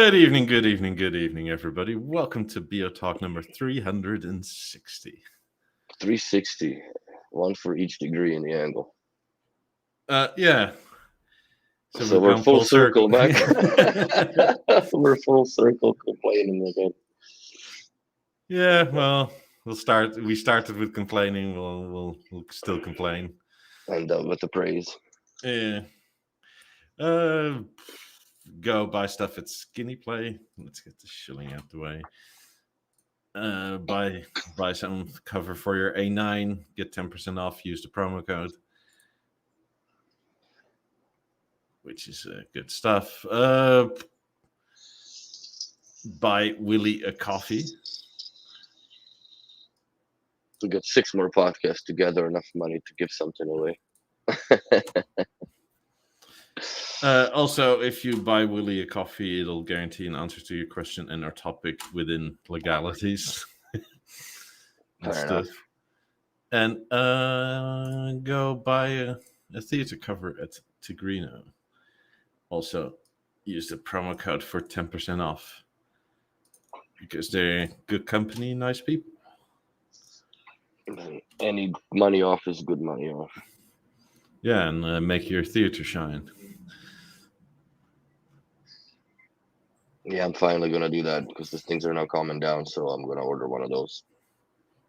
Good evening, everybody. Welcome to BeoTalk number 360. 360, one for each degree in the angle. Yeah. So we're full circle back. We're full circle complaining again. Yeah, well, we started with complaining. We'll still complain. And with the praise. Yeah. Go buy stuff at Skinny Play. Let's get the shilling out the way. Buy some cover for your A9. Get 10% off. Use the promo code, which is good stuff. Buy Willie a coffee. We got 6 more podcasts together, enough money to give something away. Also, if you buy Willie a coffee, it'll guarantee an answer to your question and our topic within legalities and stuff. And go buy a theater cover at Tigrino. Also, use the promo code for 10% off because they're good company, nice people. Any money off is good money off. Yeah, and make your theater shine. Yeah, I'm finally going to do that because these things are now calming down, so I'm going to order one of those.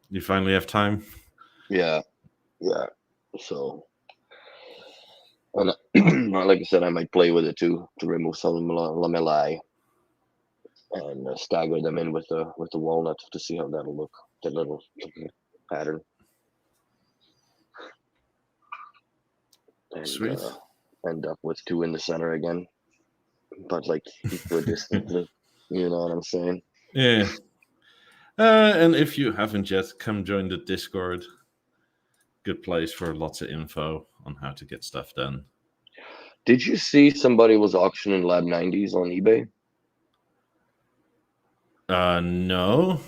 You finally have time? Yeah. So, and, like I said, I might play with it too to remove some lamellae and stagger them in with the walnut to see how that'll look. That little pattern. And, Sweet. End up with 2 in the center again, but like equidistantly. You know what I'm saying? Yeah. And if you haven't yet, come join the Discord. Good place for lots of info on how to get stuff done. Did you see somebody was auctioning Lab 90s on eBay? No.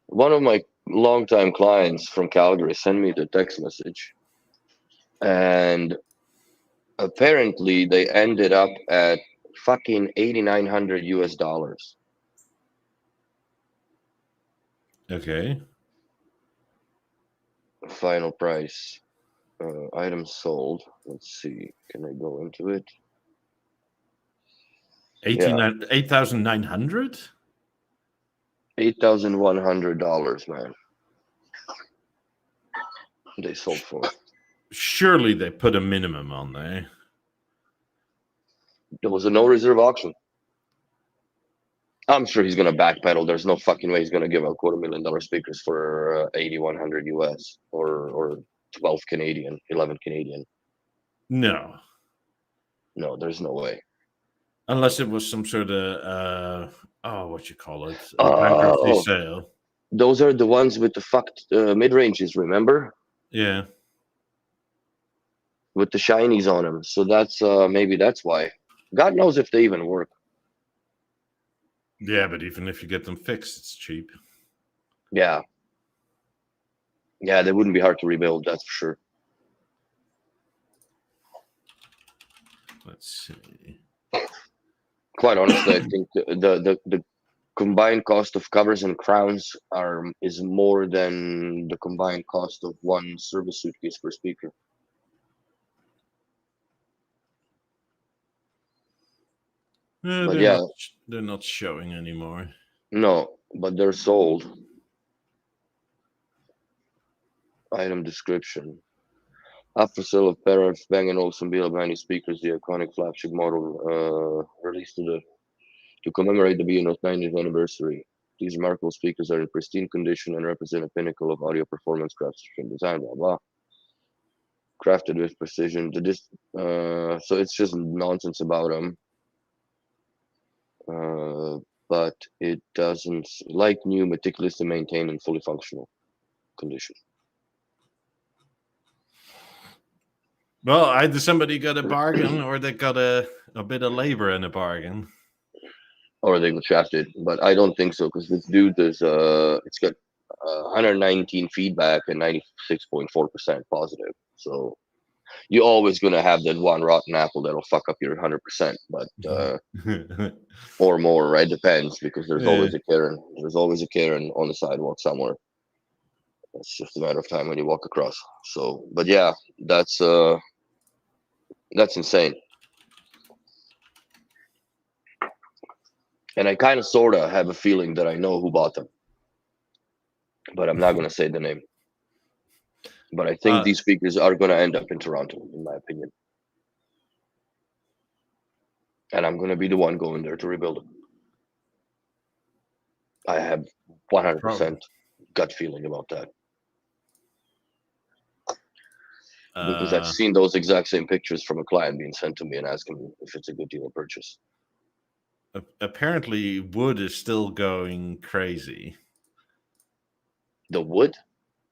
One of my longtime clients from Calgary sent me the text message, and apparently they ended up at fucking $8,900 US. Okay. Final price. Items sold. Let's see. Can I go into it? 8,900? $8,100, man. They sold for. Surely they put a minimum on there. There was a no reserve auction. I'm sure he's gonna backpedal. There's no fucking way he's gonna give out $250,000 speakers for 8,100 US or 12 Canadian, 11 Canadian. No, there's no way. Unless it was some sort of what you call it, bankruptcy sale. Those are the ones with the fucked mid ranges. Remember? Yeah. With the shinies on them. So that's maybe that's why. God knows if they even work. Yeah, but even if you get them fixed, it's cheap. Yeah, they wouldn't be hard to rebuild, that's for sure. Let's see. Quite honestly, I think the combined cost of covers and crowns is more than the combined cost of one service suitcase per speaker. They're not showing anymore. No, but they're sold. Item description. After sale of pair of Bang & Olufsen BeoLab speakers, the iconic flagship model released to commemorate the BeoNote 90th anniversary. These remarkable speakers are in pristine condition and represent a pinnacle of audio performance, craftsmanship, design, blah blah. Crafted with precision. So it's just nonsense about them. But it doesn't, like new, meticulously maintained and fully functional condition. Well, either somebody got a bargain or they got a bit of labor in a bargain. Or they got shafted, but I don't think so, because this dude is it's got 119 feedback and 96.4% positive. So You're always gonna have that one rotten apple that'll fuck up your 100%, but or more, right? Depends, because there's always a Karen. There's always a Karen on the sidewalk somewhere. It's just a matter of time when you walk across. So, but yeah, that's insane. And I kind of sort of have a feeling that I know who bought them, but I'm not going to say the name. But I think these speakers are going to end up in Toronto, in my opinion. And I'm going to be the one going there to rebuild them. I have 100% gut feeling about that. Because I've seen those exact same pictures from a client being sent to me and asking if it's a good deal of purchase. Apparently, wood is still going crazy. The wood?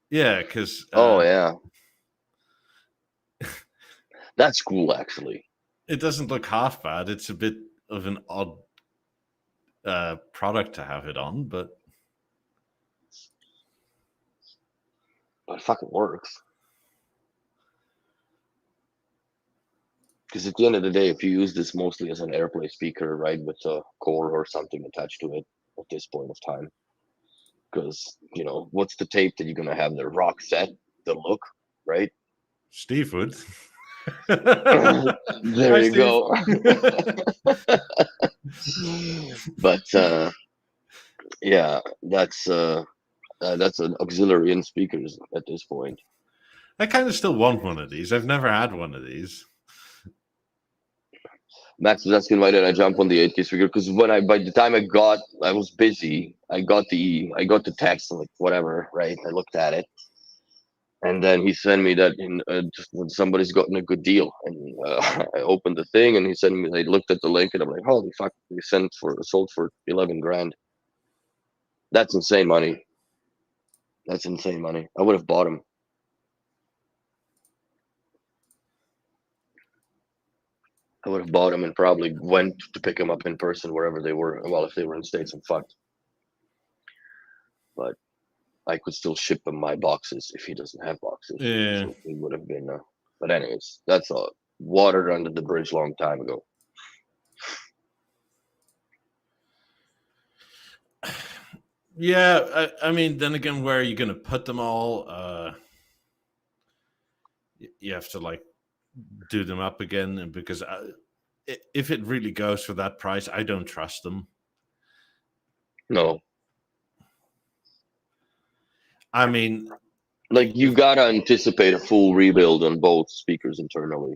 Yeah, because... yeah. That's cool, actually. It doesn't look half bad. It's a bit of an odd product to have it on, but... But it fucking works. Because at the end of the day, if you use this mostly as an AirPlay speaker, right, with a core or something attached to it at this point of time, because, you know, what's the tape that you're going to have there? Rock set, the look, right? Steve would. There you go. But, yeah, that's an auxiliary in speakers at this point. I kind of still want one of these. I've never had one of these. Max was asking why did I jump on the 8K speaker, because by the time I was busy. I got the text and like whatever, right? I looked at it, and then he sent me that just when somebody's gotten a good deal, and I opened the thing and he sent me. I looked at the link and I'm like, holy fuck! We sold for 11 grand. That's insane money. That's insane money. I would have bought them. I would have bought them and probably went to pick them up in person wherever they were. Well, if they were in States, I'm fucked. But I could still ship him my boxes if he doesn't have boxes. Yeah. So it would have been. But anyways, that's all. Water under the bridge long time ago. Yeah, I mean, then again, where are you going to put them all? You have to like do them up again, and because if it really goes for that price, I don't trust them. No. I mean, like you gotta anticipate a full rebuild on both speakers internally,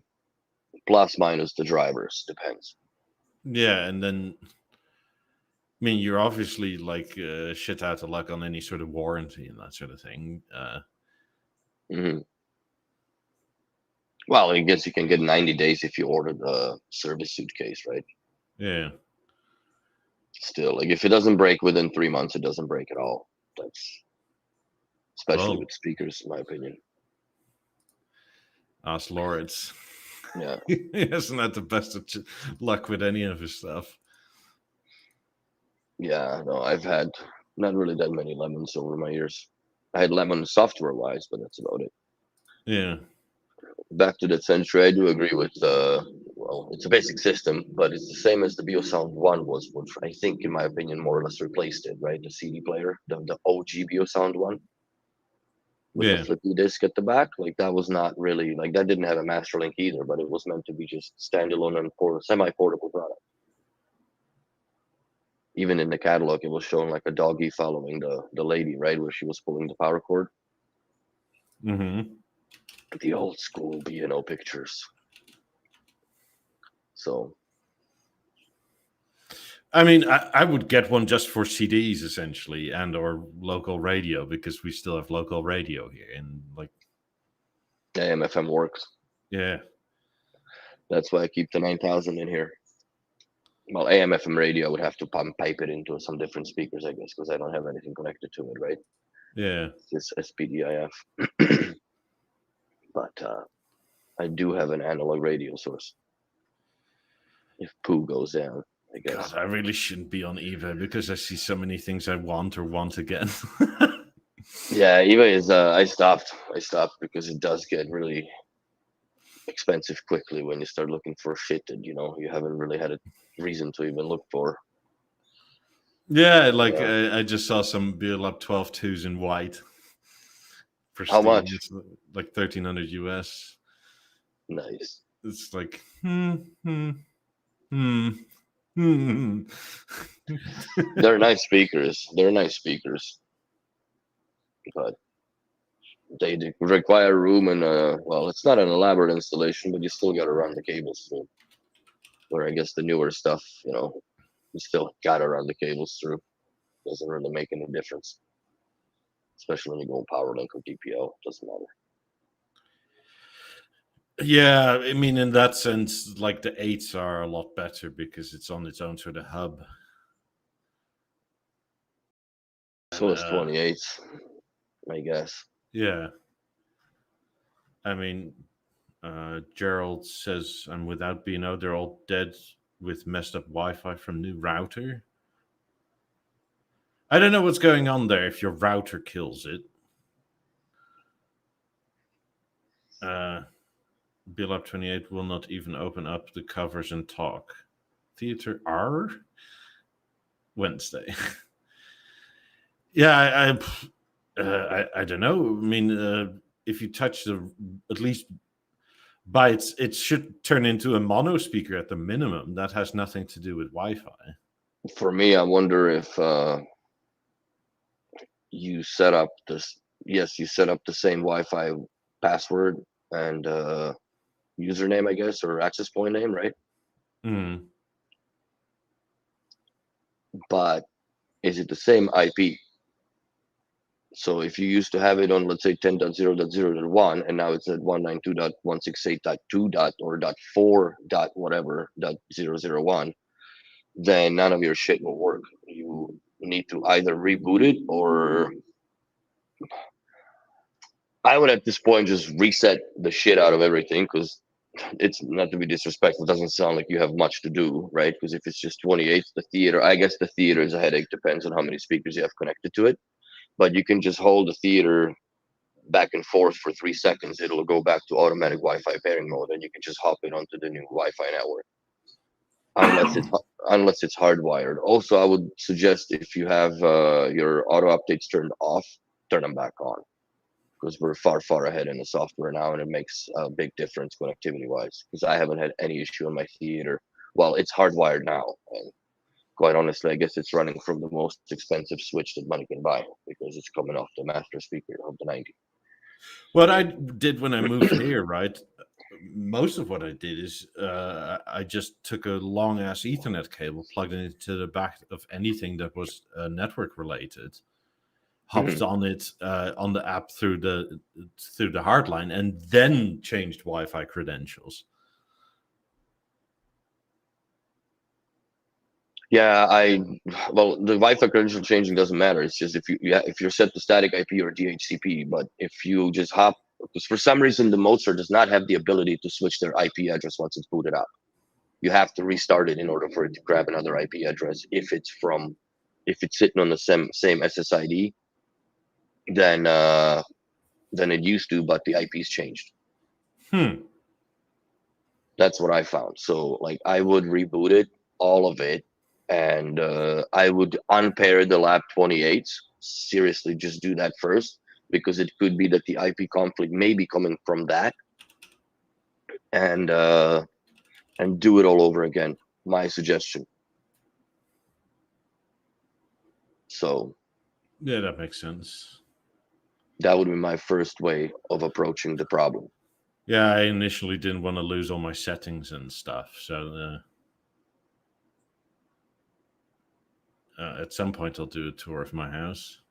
plus minus the drivers, depends. Yeah, and then I mean, you're obviously like shit out of luck on any sort of warranty and that sort of thing. Mm-hmm. Well, I guess you can get 90 days if you order the service suitcase, right? Yeah. Still, like if it doesn't break within 3 months, it doesn't break at all. That's especially with speakers, in my opinion. Ask Lawrence. Yeah. He hasn't had the best of luck with any of his stuff. Yeah, no, I've had not really that many lemons over my years. I had lemon software-wise, but that's about it. Yeah. Back to that Century, I do agree with, well, it's a basic system, but it's the same as the BeoSound 1 was, which I think, in my opinion, more or less replaced it, right? The CD player, the OG BeoSound 1. With the flippy disk at the back, like that was not really, like that didn't have a master link either, but it was meant to be just standalone and semi-portable product. Even in the catalog, it was showing like a doggy following the lady, right, where she was pulling the power cord. Mm-hmm. The old school B&O pictures. So, I mean, I would get one just for CDs essentially, and or local radio, because we still have local radio here, and like AM/FM works. Yeah, that's why I keep the 9000 in here. Well, AM/FM radio, I would have to pipe it into some different speakers, I guess, because I don't have anything connected to it, right? Yeah, it's just SPDIF. But I do have an analog radio source. If poo goes down, I guess. God, I really shouldn't be on eBay because I see so many things I want or want again. Yeah, eBay is. I stopped because it does get really. expensive quickly when you start looking for shit that you haven't really had a reason to even look for. Yeah, like I just saw some BeoLab 12.2s in white. For How Steam. much? It's like 1,300 US. Nice. It's like They're nice speakers. But they require room and well, it's not an elaborate installation, but you still got to run the cables through. Where I guess the newer stuff, you still got to run the cables through. Doesn't really make any difference, especially when you go PowerLink or DPO. Doesn't matter. Yeah, I mean, in that sense, like the 8s are a lot better because it's on its own sort of hub. So it's 28s, I guess. Yeah. I mean, Gerald says, and without BNO, they're all dead with messed up Wi-Fi from new router. I don't know what's going on there if your router kills it. BeoLab 28 will not even open up the covers and talk. Theater R? Wednesday. Yeah, I don't know. I mean, if you touch at least by it should turn into a mono speaker at the minimum. That has nothing to do with Wi-Fi. For me, I wonder if you set up this. Yes, you set up the same Wi-Fi password and username, I guess, or access point name, right? Mm. But is it the same IP? So if you used to have it on, let's say, 10.0.0.1, and now it's at 192.168.2. Or .4. Whatever .0.0.1, then none of your shit will work. You need to either reboot it, or I would at this point just reset the shit out of everything, because it's not to be disrespectful. It doesn't sound like you have much to do, right? Because if it's just 28, the theater, I guess the theater is a headache. Depends on how many speakers you have connected to it. But you can just hold the theater back and forth for 3 seconds. It'll go back to automatic Wi-Fi pairing mode, and you can just hop it onto the new Wi-Fi network. Unless it's hardwired. Also, I would suggest if you have your auto updates turned off, turn them back on, because we're far ahead in the software now, and it makes a big difference connectivity wise. Because I haven't had any issue on my theater. Well, it's hardwired now, and quite honestly, I guess it's running from the most expensive switch that money can buy, because it's coming off the master speaker of the 90. What I did when I moved here, right? Most of what I did is I just took a long ass Ethernet cable, plugged it into the back of anything that was network related, hopped on it on the app through the hardline, and then changed Wi-Fi credentials. Yeah, well, the Wi-Fi credential changing doesn't matter. It's just if you're set to static IP or DHCP. But if you just hop, because for some reason the Mozart does not have the ability to switch their IP address once it's booted up. You have to restart it in order for it to grab another IP address. If it's sitting on the same SSID, then it used to, but the IP's changed. That's what I found. So like I would reboot it, all of it, and I would unpair the Lab 28s. Seriously, just do that first, because it could be that the IP conflict may be coming from that, and do it all over again. My suggestion. So yeah, that makes sense. That would be my first way of approaching the problem. Yeah, I initially didn't want to lose all my settings and stuff, so at some point I'll do a tour of my house.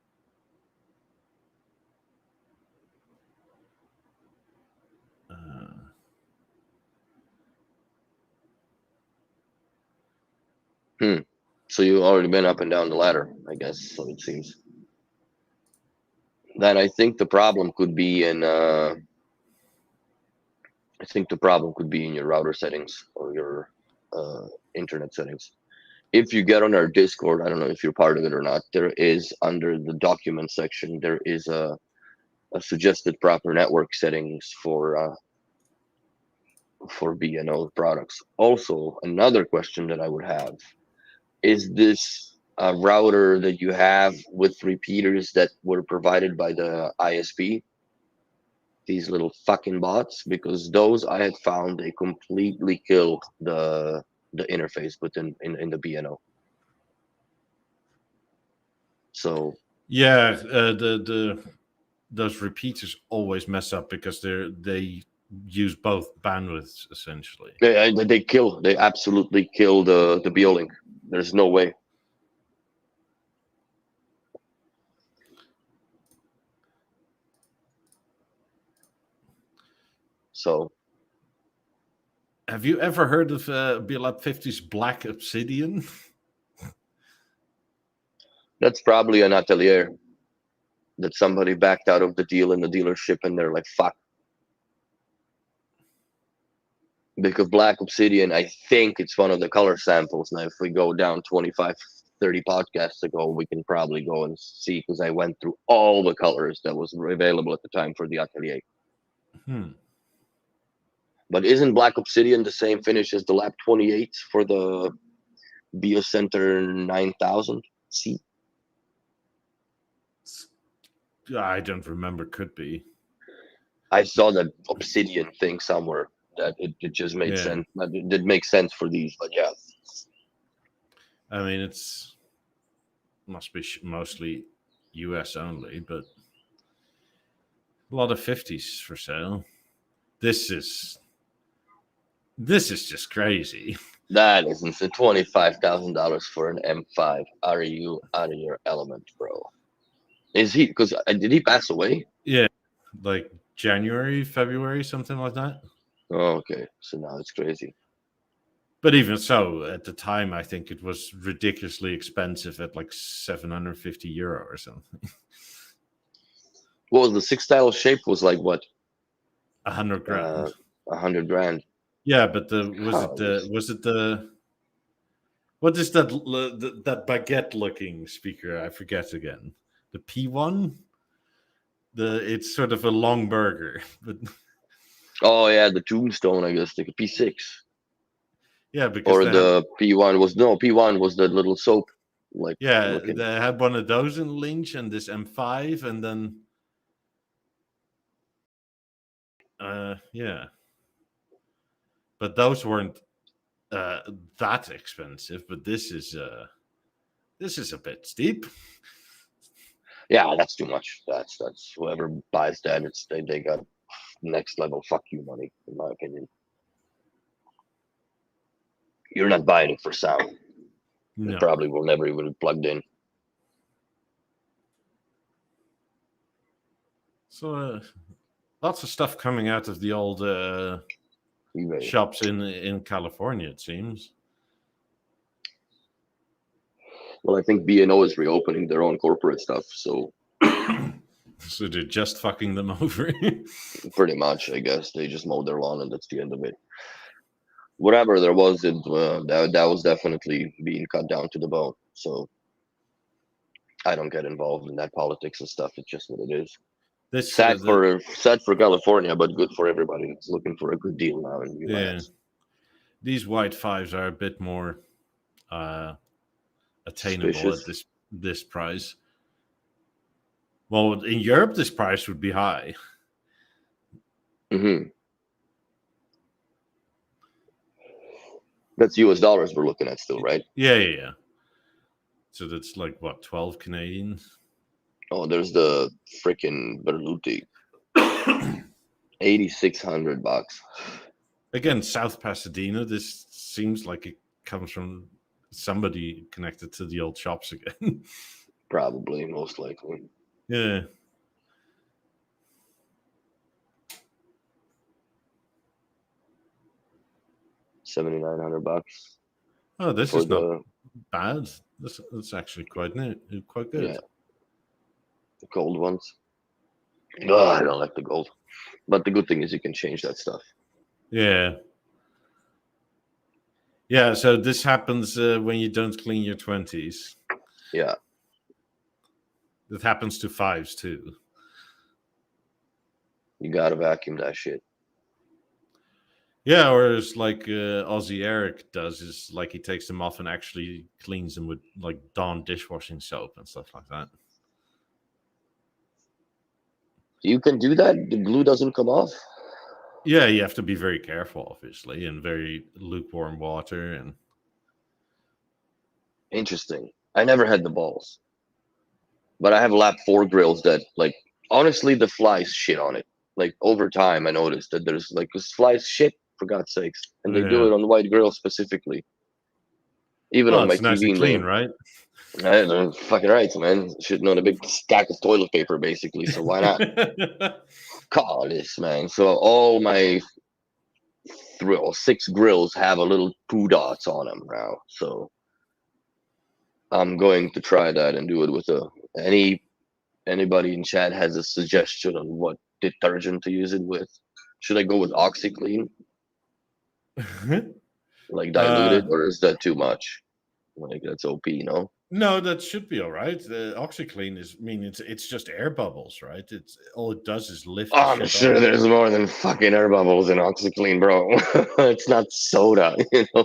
So you've already been up and down the ladder, I guess, so it seems. Then I think the problem could be in your router settings or your internet settings. If you get on our Discord, I don't know if you're part of it or not, there is, under the document section, there is a suggested proper network settings for for B&O products. Also, another question that I would have is this a router that you have with repeaters that were provided by the ISP? These little fucking bots, because those I had found they completely kill the interface within in the B&O. So yeah, those repeaters always mess up because they use both bandwidths essentially. they absolutely kill the BeoLink. There's no way. So, have you ever heard of BeoLab 50's Black Obsidian? that's probably an atelier that somebody backed out of the deal in the dealership, and they're like, fuck. Because Black Obsidian, I think it's one of the color samples. Now, if we go down 25, 30 podcasts ago, we can probably go and see, because I went through all the colors that was available at the time for the atelier. But isn't Black Obsidian the same finish as the Lab 28 for the BeoCenter 9000C? I don't remember. Could be. I saw that Obsidian thing somewhere that it just made sense. It did make sense for these, but yeah. I mean, must be mostly US only, but a lot of 50s for sale. This is just crazy. That isn't $25,000 for an M5. Are you out of your element, bro? Is he? Because did he pass away? Yeah, like January, February, something like that. Oh, okay. So now it's crazy. But even so, at the time, I think it was ridiculously expensive at like €750 or something. What was the 6-style shape? Was like what? 100 grand. 100 grand. Yeah, but was it the what is that that baguette looking speaker? I forget again. The P1. It's sort of a long burger, but oh yeah, the Tombstone, I guess, like a P6. Yeah, because or the P1 was P1 was the little soap. Like they had one of those in Lynch and this M5, and then but those weren't that expensive. But this is a bit steep. Yeah, that's too much. That's whoever buys that, they got next level fuck you money, in my opinion. You're not buying it for sound. No. It probably will never even be plugged in. So lots of stuff coming out of the old shops in California, it seems. Well, I think B&O is reopening their own corporate stuff, so so they're just fucking them over. Pretty much, I guess. They just mowed their lawn and that's the end of it. Whatever there was, that was definitely being cut down to the bone. So I don't get involved in that politics and stuff. It's just what it is. Sad for California, but good for everybody. It's looking for a good deal now in the US. Yeah. These white fives are a bit more attainable Suspicious. At this price. Well, in Europe, this price would be high. Mm-hmm. That's US dollars we're looking at still, right? Yeah. So that's like what, 12 Canadian? Oh, there's the freaking Berluti. $8,600. Again, South Pasadena. This seems like it comes from somebody connected to the old shops again. Probably, most likely. Yeah. $7,900. Oh, this is not bad. That's actually quite good. Yeah. The gold ones. Oh, I don't like the gold. But the good thing is you can change that stuff. Yeah. Yeah, so this happens when you don't clean your 20s. Yeah. That happens to 5s too. You gotta vacuum that shit. Yeah, or it's like Aussie Eric does, is like he takes them off and actually cleans them with like Dawn dishwashing soap and stuff like that. You can do that? The glue doesn't come off? Yeah, you have to be very careful, obviously, and very lukewarm water. And Interesting. I never had the balls. But I have lap 4 grills that, like, honestly, the flies shit on it. Like, over time, I noticed that there's, like, this flies shit, for God's sakes. And they do yeah, it on the white grill specifically. Even well, on my it's nice TV and in clean, the... right? I don't know, fucking right, man. Shitting on a big stack of toilet paper, basically. So why not? Call this, man. So all my 6 grills have a little poo dots on them now. So I'm going to try that and do it with anybody in chat has a suggestion on what detergent to use it with. Should I go with OxyClean, like diluted, or is that too much? Like that's OP, no? No, that should be all right. The OxyClean is, I mean, it's just air bubbles, right? It's all it does is lift Oh, the I'm shit sure off. there's more than fucking air bubbles in OxyClean, bro. It's not soda, you know.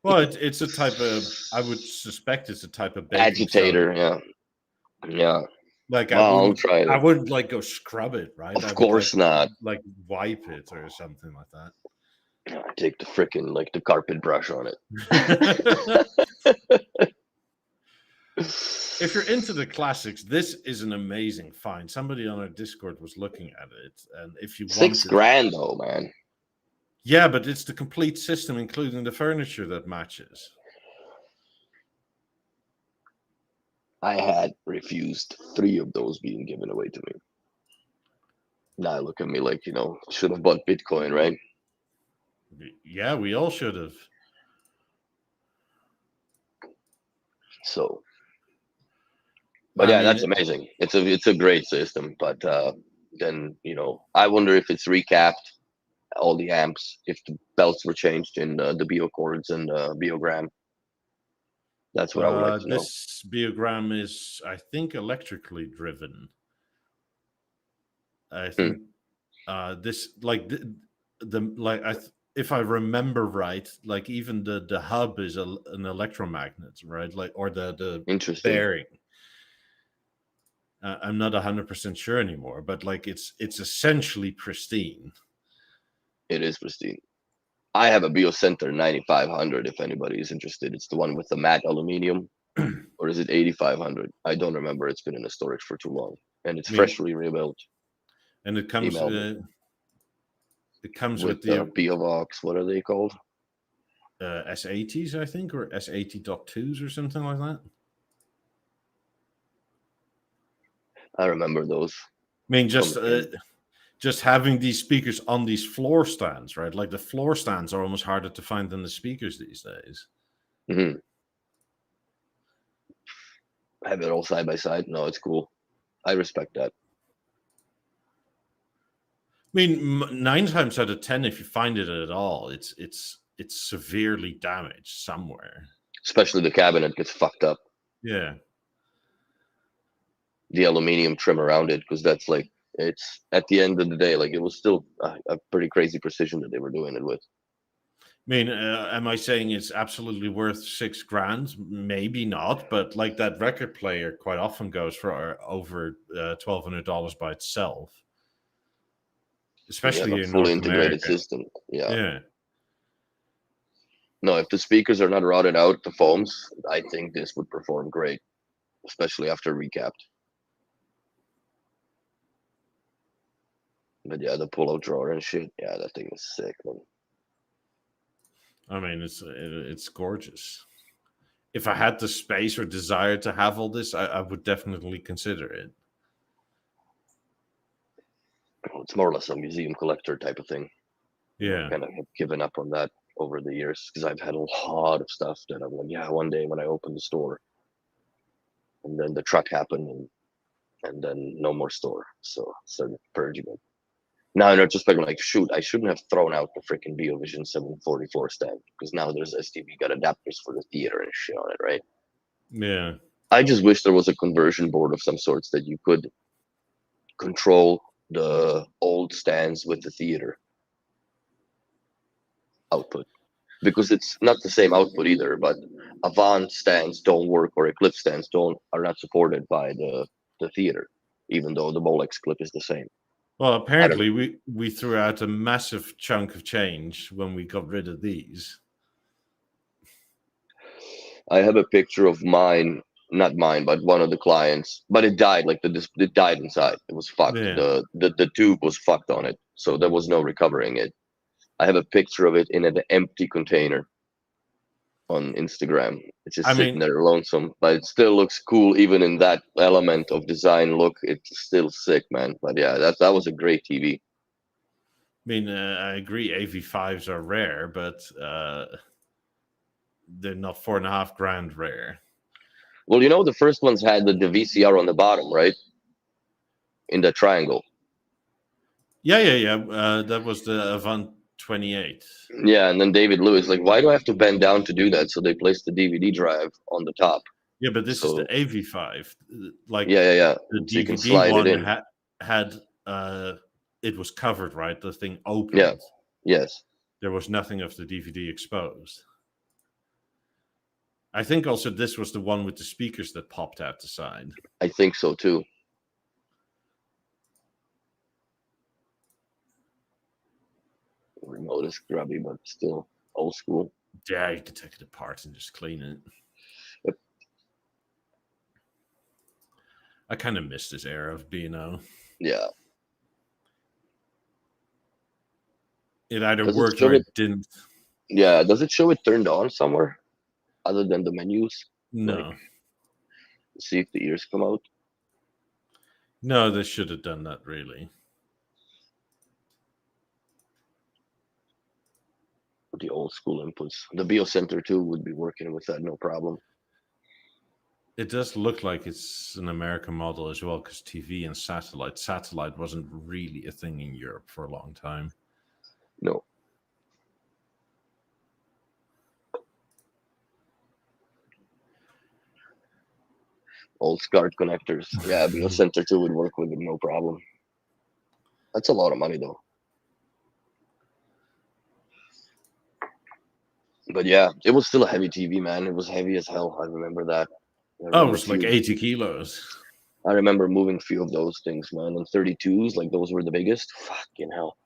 Well, it's a type of, I would suspect it's a type of baking soda. Agitator, yeah, yeah. Like Well, I'll try I it. wouldn't like go scrub it, right? I Of would course not. like wipe it or something like I take the frickin' like the carpet brush on it. that. If you're into the classics, this is an amazing find. Somebody on our Discord was looking at it, and if you want $6 grand though, man. yeah, but it's the complete system, including the furniture that matches. I had refused 3 of those being given away to me. Now look at me like, you know, should have bought Bitcoin, right? Yeah, we all should have. So, but yeah, that's amazing. It's a great system, but then, you know, I wonder if it's recapped all the amps, if the belts were changed in the Beo chords and Beogram. That's what I would like to know. This Beogram is, I think, electrically driven. I think this, like the like if I remember right, like even the hub is an electromagnet, right? Like, or the Interesting. bearing. I'm not 100% sure anymore, but like it's essentially pristine. It is pristine. I have a BeoCenter 9500 if anybody is interested. It's the one with the matte aluminum. Or is it 8500? I don't remember. It's been in the storage for too long. And it's freshly rebuilt. And it comes with the BeoVox. What are they called? S80s, I think, or S80.2s or something like that. I remember those. I mean, just having these speakers on these floor stands, right? Like the floor stands are almost harder to find than the speakers these days. Mm-hmm. Have it all side by side. No, it's cool. I respect that. I mean, 9 times out of 10, if you find it at all, it's severely damaged somewhere. Especially the cabinet gets fucked up. Yeah. The aluminium trim around it, because that's like, it's at the end of the day, like it was still a pretty crazy precision that they were doing it with. I mean, am I saying it's absolutely worth $6 grand? Maybe not, but like that record player quite often goes for over $1,200 by itself, especially in fully North integrated America. system. Yeah. No, if the speakers are not routed out, the foams, I think this would perform great, especially after recapped. But yeah, the pull-out drawer and shit, yeah, that thing is sick, man. I mean, it's gorgeous. If I had the space or desire to have all this, I would definitely consider it. It's more or less a museum collector type of thing. Yeah. I kind of have given up on that over the years because I've had a lot of stuff that I'm like, yeah, one day when I open the store. And then the truck happened and then no more store. So I started purging it. Now in retrospect, I'm like, shoot, I shouldn't have thrown out the freaking BeoVision 744 stand because now there's STV got adapters for the theater and shit on it, right? Yeah. I just wish there was a conversion board of some sorts that you could control the old stands with the theater. output, because it's not the same output either. But Avant stands don't work, or Eclipse stands are not supported by the theater, even though the Molex clip is the same. Well, apparently we threw out a massive chunk of change when we got rid of these. I have a picture of mine, not mine, but one of the clients. But it died. Like it died inside. It was fucked. Yeah. The tube was fucked on it, so there was no recovering it. I have a picture of it in an empty container on Instagram. It's just sitting there lonesome, but it still looks cool even in that element of design look. It's still sick, man. But yeah, that was a great TV. I mean, I agree. AV5s are rare, but they're not $4,500 rare. Well, you know, the first ones had the VCR on the bottom, right? In the triangle. Yeah. That was the Avant 28. Yeah, and then David Lewis, like, why do I have to bend down to do that? So they placed the DVD drive on the top. Yeah, but this is the AV5. Like, yeah. The so you can DVD slide one it in. had it was covered, right? The thing opened. Yeah. Yes. There was nothing of the DVD exposed. I think also this was the one with the speakers that popped out the side. I think so too. Remote is grubby, but still old school. Yeah, you can take it apart and just clean it. Yep. I kind of miss this era of B&O. Yeah. It either worked or it didn't. Yeah, does it show it turned on somewhere other than the menus? No. Like, see if the ears come out. No, they should have done that, really. The old school inputs. The BeoCenter too would be working with that, no problem. It does look like it's an American model as well, because TV and satellite. Satellite wasn't really a thing in Europe for a long time. No. Old SCART connectors. Yeah, BeoCenter 2 would work with it, no problem. That's a lot of money, though. But yeah, it was still a heavy TV, man. It was heavy as hell. I remember that. It was like 80 kilos. I remember moving a few of those things, man. And 32s, like those were the biggest. Fucking hell.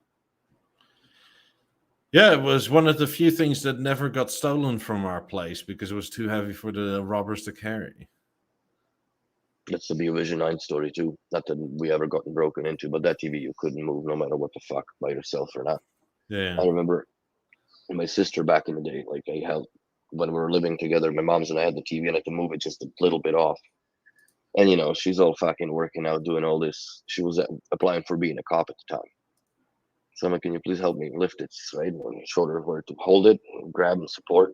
Yeah, it was one of the few things that never got stolen from our place because it was too heavy for the robbers to carry. That's the BeoVision 9 story too. Not that we ever gotten broken into, but that TV you couldn't move no matter what the fuck, by yourself or not. Yeah. I remember my sister back in the day, like I held when we were living together, my mom's and I had the TV and I had to move it just a little bit off. And you know, she's all fucking working out, doing all this. She was applying for being a cop at the time. So I'm like, can you please help me lift it, right? And I showed her where to hold it, and grab and support.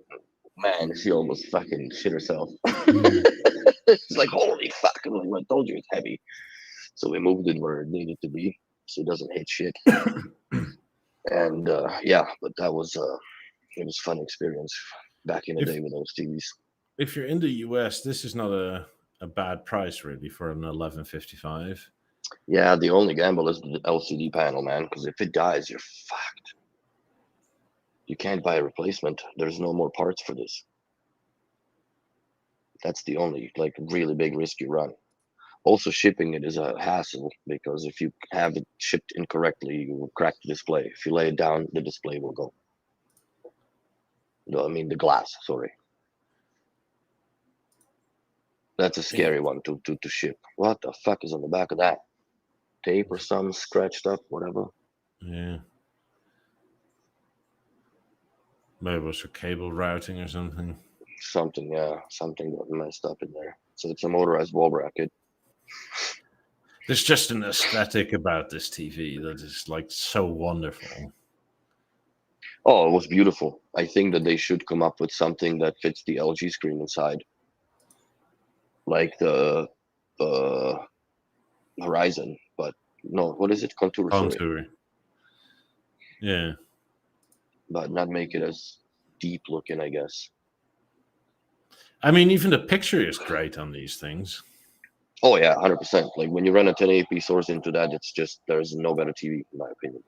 Man, she almost fucking shit herself. She's like, holy fuck. I'm like, I told you it's heavy. So we moved it where it needed to be so it doesn't hit shit. And yeah, but that was it was a fun experience back in the day with those TVs. If you're in the US, this is not a bad price really for an 1155. Yeah, the only gamble is the LCD panel, man, because if it dies, you're fucked. You can't buy a replacement. There's no more parts for this. That's the only like really big risk you run. Also, shipping it is a hassle because if you have it shipped incorrectly, you will crack the display. If you lay it down, the display will go. No, I mean the glass. Sorry. That's a scary one to ship. What the fuck is on the back of that? Tape or something scratched up, whatever. Yeah. Maybe it was for cable routing or something. Something, yeah. Something got messed up in there. So it's a motorized wall bracket. There's just an aesthetic about this TV that is like so wonderful. Oh, it was beautiful. I think that they should come up with something that fits the LG screen inside. Like the Horizon, but no, what is it? Contour. Contour. Yeah. But not make it as deep looking, I guess. I mean, even the picture is great on these things. Oh yeah, 100%. Like when you run a 1080p source into that, it's just there's no better TV in my opinion.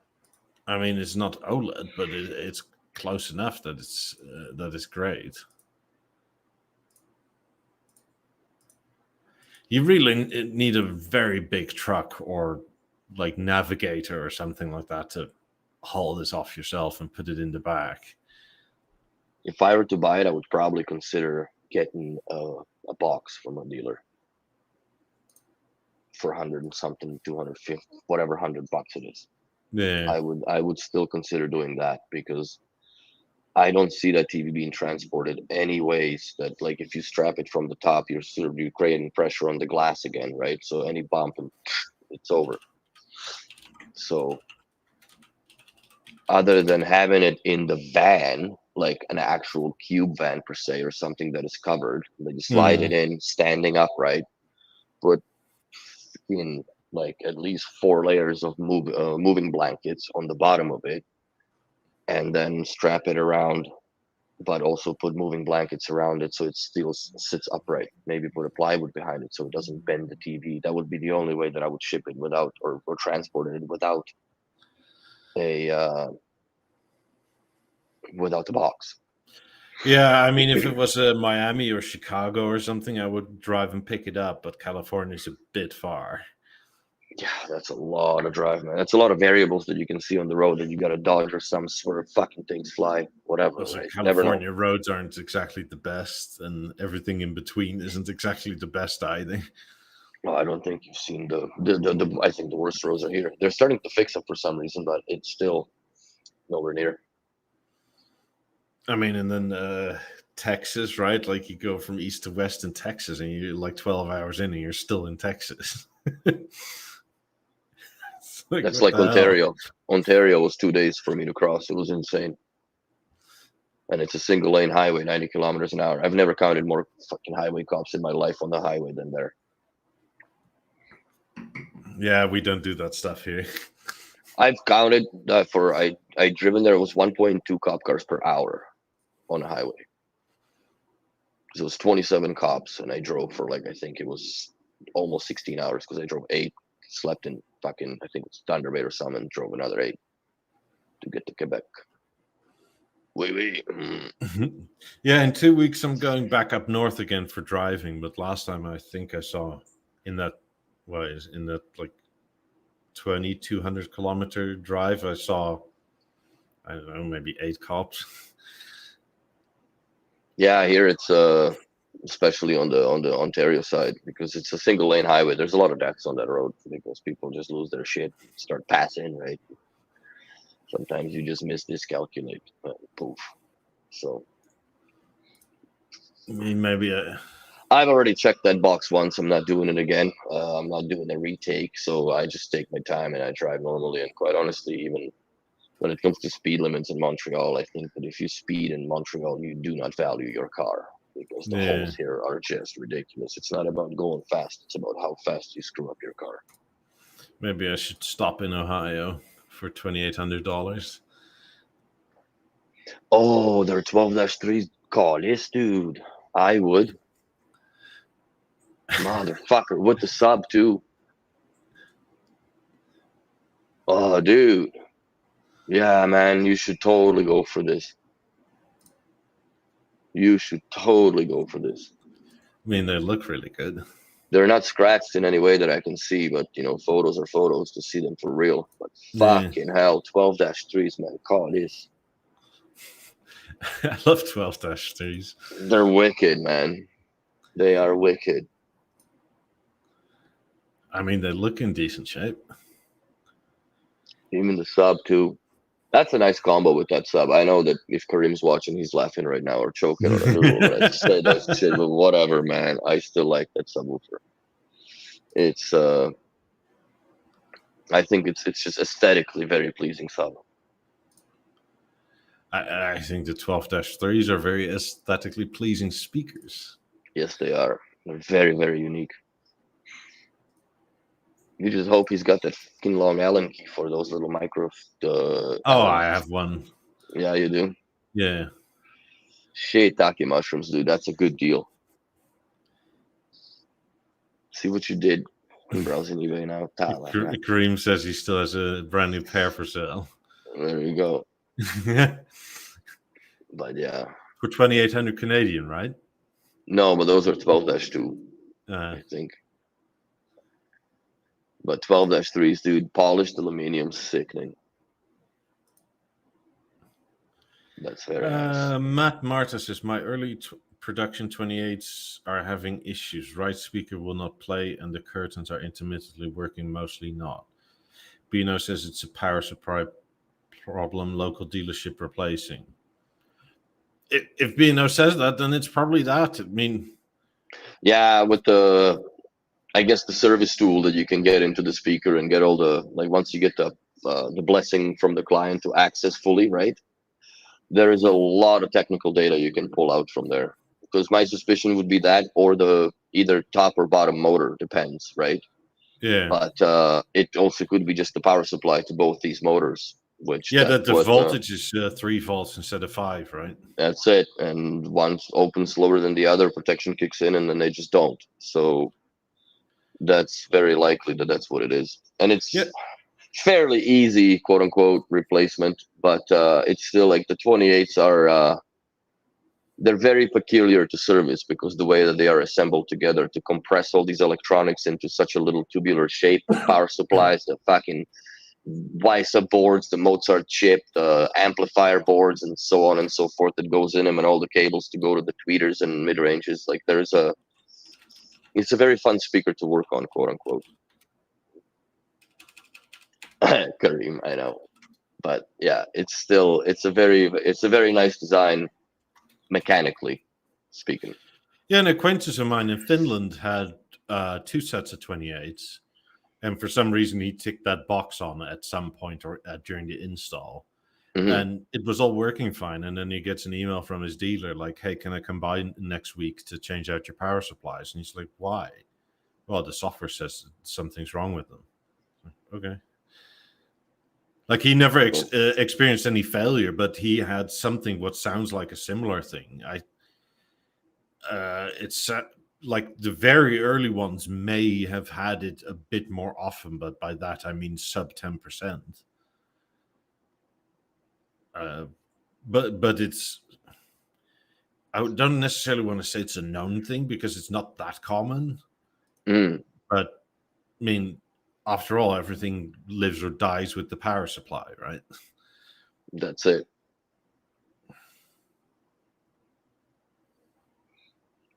I mean, it's not OLED, but it's close enough that it's great. You really need a very big truck or like navigator or something like that to haul this off yourself and put it in the back. If I were to buy it, I would probably consider getting a box from a dealer for 100 and something, 250, whatever, $100 it is. Yeah, I would still consider doing that, because I don't see that TV being transported anyways. That, like, if you strap it from the top, you're creating pressure on the glass again, right? So any bump and it's over. So other than having it in the van, like an actual cube van per se, or something that is covered, that you slide it in standing upright, put in like at least 4 layers of moving blankets on the bottom of it, and then strap it around, but also put moving blankets around it so it still sits upright. Maybe put a plywood behind it so it doesn't bend the TV. That would be the only way that I would ship it without, or transport it without a box. Yeah, I mean, if it was Miami or Chicago or something, I would drive and pick it up, but California's a bit far. Yeah, that's a lot of drive, man. That's a lot of variables that you can see on the road that you got to dodge, or some sort of fucking things fly, whatever. Also, Right? California roads aren't exactly the best, and everything in between isn't exactly the best either. No, I don't think you've seen the I think the worst roads are here. They're starting to fix them for some reason, but it's still nowhere near. I mean, and then Texas, right? Like, you go from east to west in Texas, and you're like 12 hours in, and you're still in Texas. Like, that's like Ontario. Ontario was 2 days for me to cross. It was insane. And it's a single lane highway, 90 kilometers an hour. I've never counted more fucking highway cops in my life on the highway than there. Yeah, we don't do that stuff here. I've counted I driven there. It was 1.2 cop cars per hour on a highway. So it was 27 cops, and I drove for I think it was almost 16 hours, because I drove 8, slept in fucking, I think it's Thunder Bay or something, and drove another 8 to get to Quebec. Oui. Yeah, in 2 weeks I'm going back up north again for driving, but last time I think I saw in that like 200 kilometer drive, I saw, I don't know, maybe 8 cops. Yeah, here it's especially on the Ontario side, because it's a single lane highway. There's a lot of deaths on that road because people just lose their shit, start passing, right? Sometimes you just miscalculate, poof. So I mean, maybe I've already checked that box once. I'm not doing it again. I'm not doing a retake, so I just take my time and I drive normally. And quite honestly, even when it comes to speed limits in Montreal, I think that if you speed in Montreal, you do not value your car, because the holes here are just ridiculous. It's not about going fast. It's about how fast you screw up your car. Maybe I should stop in Ohio for $2,800. Oh, they're 12-3s. Call this, dude. I would. Motherfucker, with the sub too. Oh, dude. Yeah, man, you should totally go for this. You should totally go for this. I mean, they look really good. They're not scratched in any way that I can see, but photos are photos to see them for real. But fucking hell, 12-3s, man. Call this. I love 12-3s. They're wicked, man. They are wicked. I mean, they look in decent shape. Even the sub too. That's a nice combo with that sub. I know that if Karim's watching, he's laughing right now or choking on a noodle when I say that shit, but whatever, man. I still like that subwoofer. It's I think it's just aesthetically very pleasing sub. I think the 12-3s are very aesthetically pleasing speakers. Yes, they are. They're very, very unique. You just hope he's got that fucking long Allen key for those little micro. I have one. Yeah, you do? Yeah. Shiitake mushrooms, dude. That's a good deal. See what you did. I'm browsing eBay now. Kareem says he still has a brand new pair for sale. There you go. But yeah. For 2,800 Canadian, right? No, but those are 12-2, I think. But 12-3s, dude, polished aluminium, sickening. That's very nice. Matt Marta says, my early production 28s are having issues. Right speaker will not play, and the curtains are intermittently working, mostly not. Bino says it's a power supply problem, local dealership replacing. If Bino says that, then it's probably that. I mean, yeah, with I guess the service tool that you can get into the speaker and get all the, like, once you get the blessing from the client to access fully, right? There is a lot of technical data you can pull out from there. Because my suspicion would be that, or the either top or bottom motor, depends, right? yeah. But it also could be just the power supply to both these motors. Which that the voltage is 3 volts instead of 5, right? That's it. And one's opens slower than the other, protection kicks in, and then they just don't. So that's very likely that that's what it is. And it's fairly easy, quote unquote, replacement, but it's still like the 28s are they're very peculiar to service because the way that they are assembled together to compress all these electronics into such a little tubular shape, the power supplies, the fucking WISA boards, the Mozart chip, the amplifier boards, and so on and so forth that goes in them, and all the cables to go to the tweeters and mid ranges. Like it's a very fun speaker to work on, quote unquote. Kareem, I know, but yeah, it's a very nice design, mechanically speaking. Yeah, an acquaintance of mine in Finland had 2 sets of 28s, and for some reason he ticked that box on at some point or during the install, and it was all working fine. And then he gets an email from his dealer like, "Hey, can I come by next week to change out your power supplies?" And he's like, "Why?" "Well, the software says something's wrong with them." Okay. Like he never experienced any failure, but he had something what sounds like a similar thing. It's like the very early ones may have had it a bit more often, but by that I mean sub 10%. But it's, I don't necessarily want to say it's a known thing because it's not that common. But I mean, after all, everything lives or dies with the power supply, right? That's it.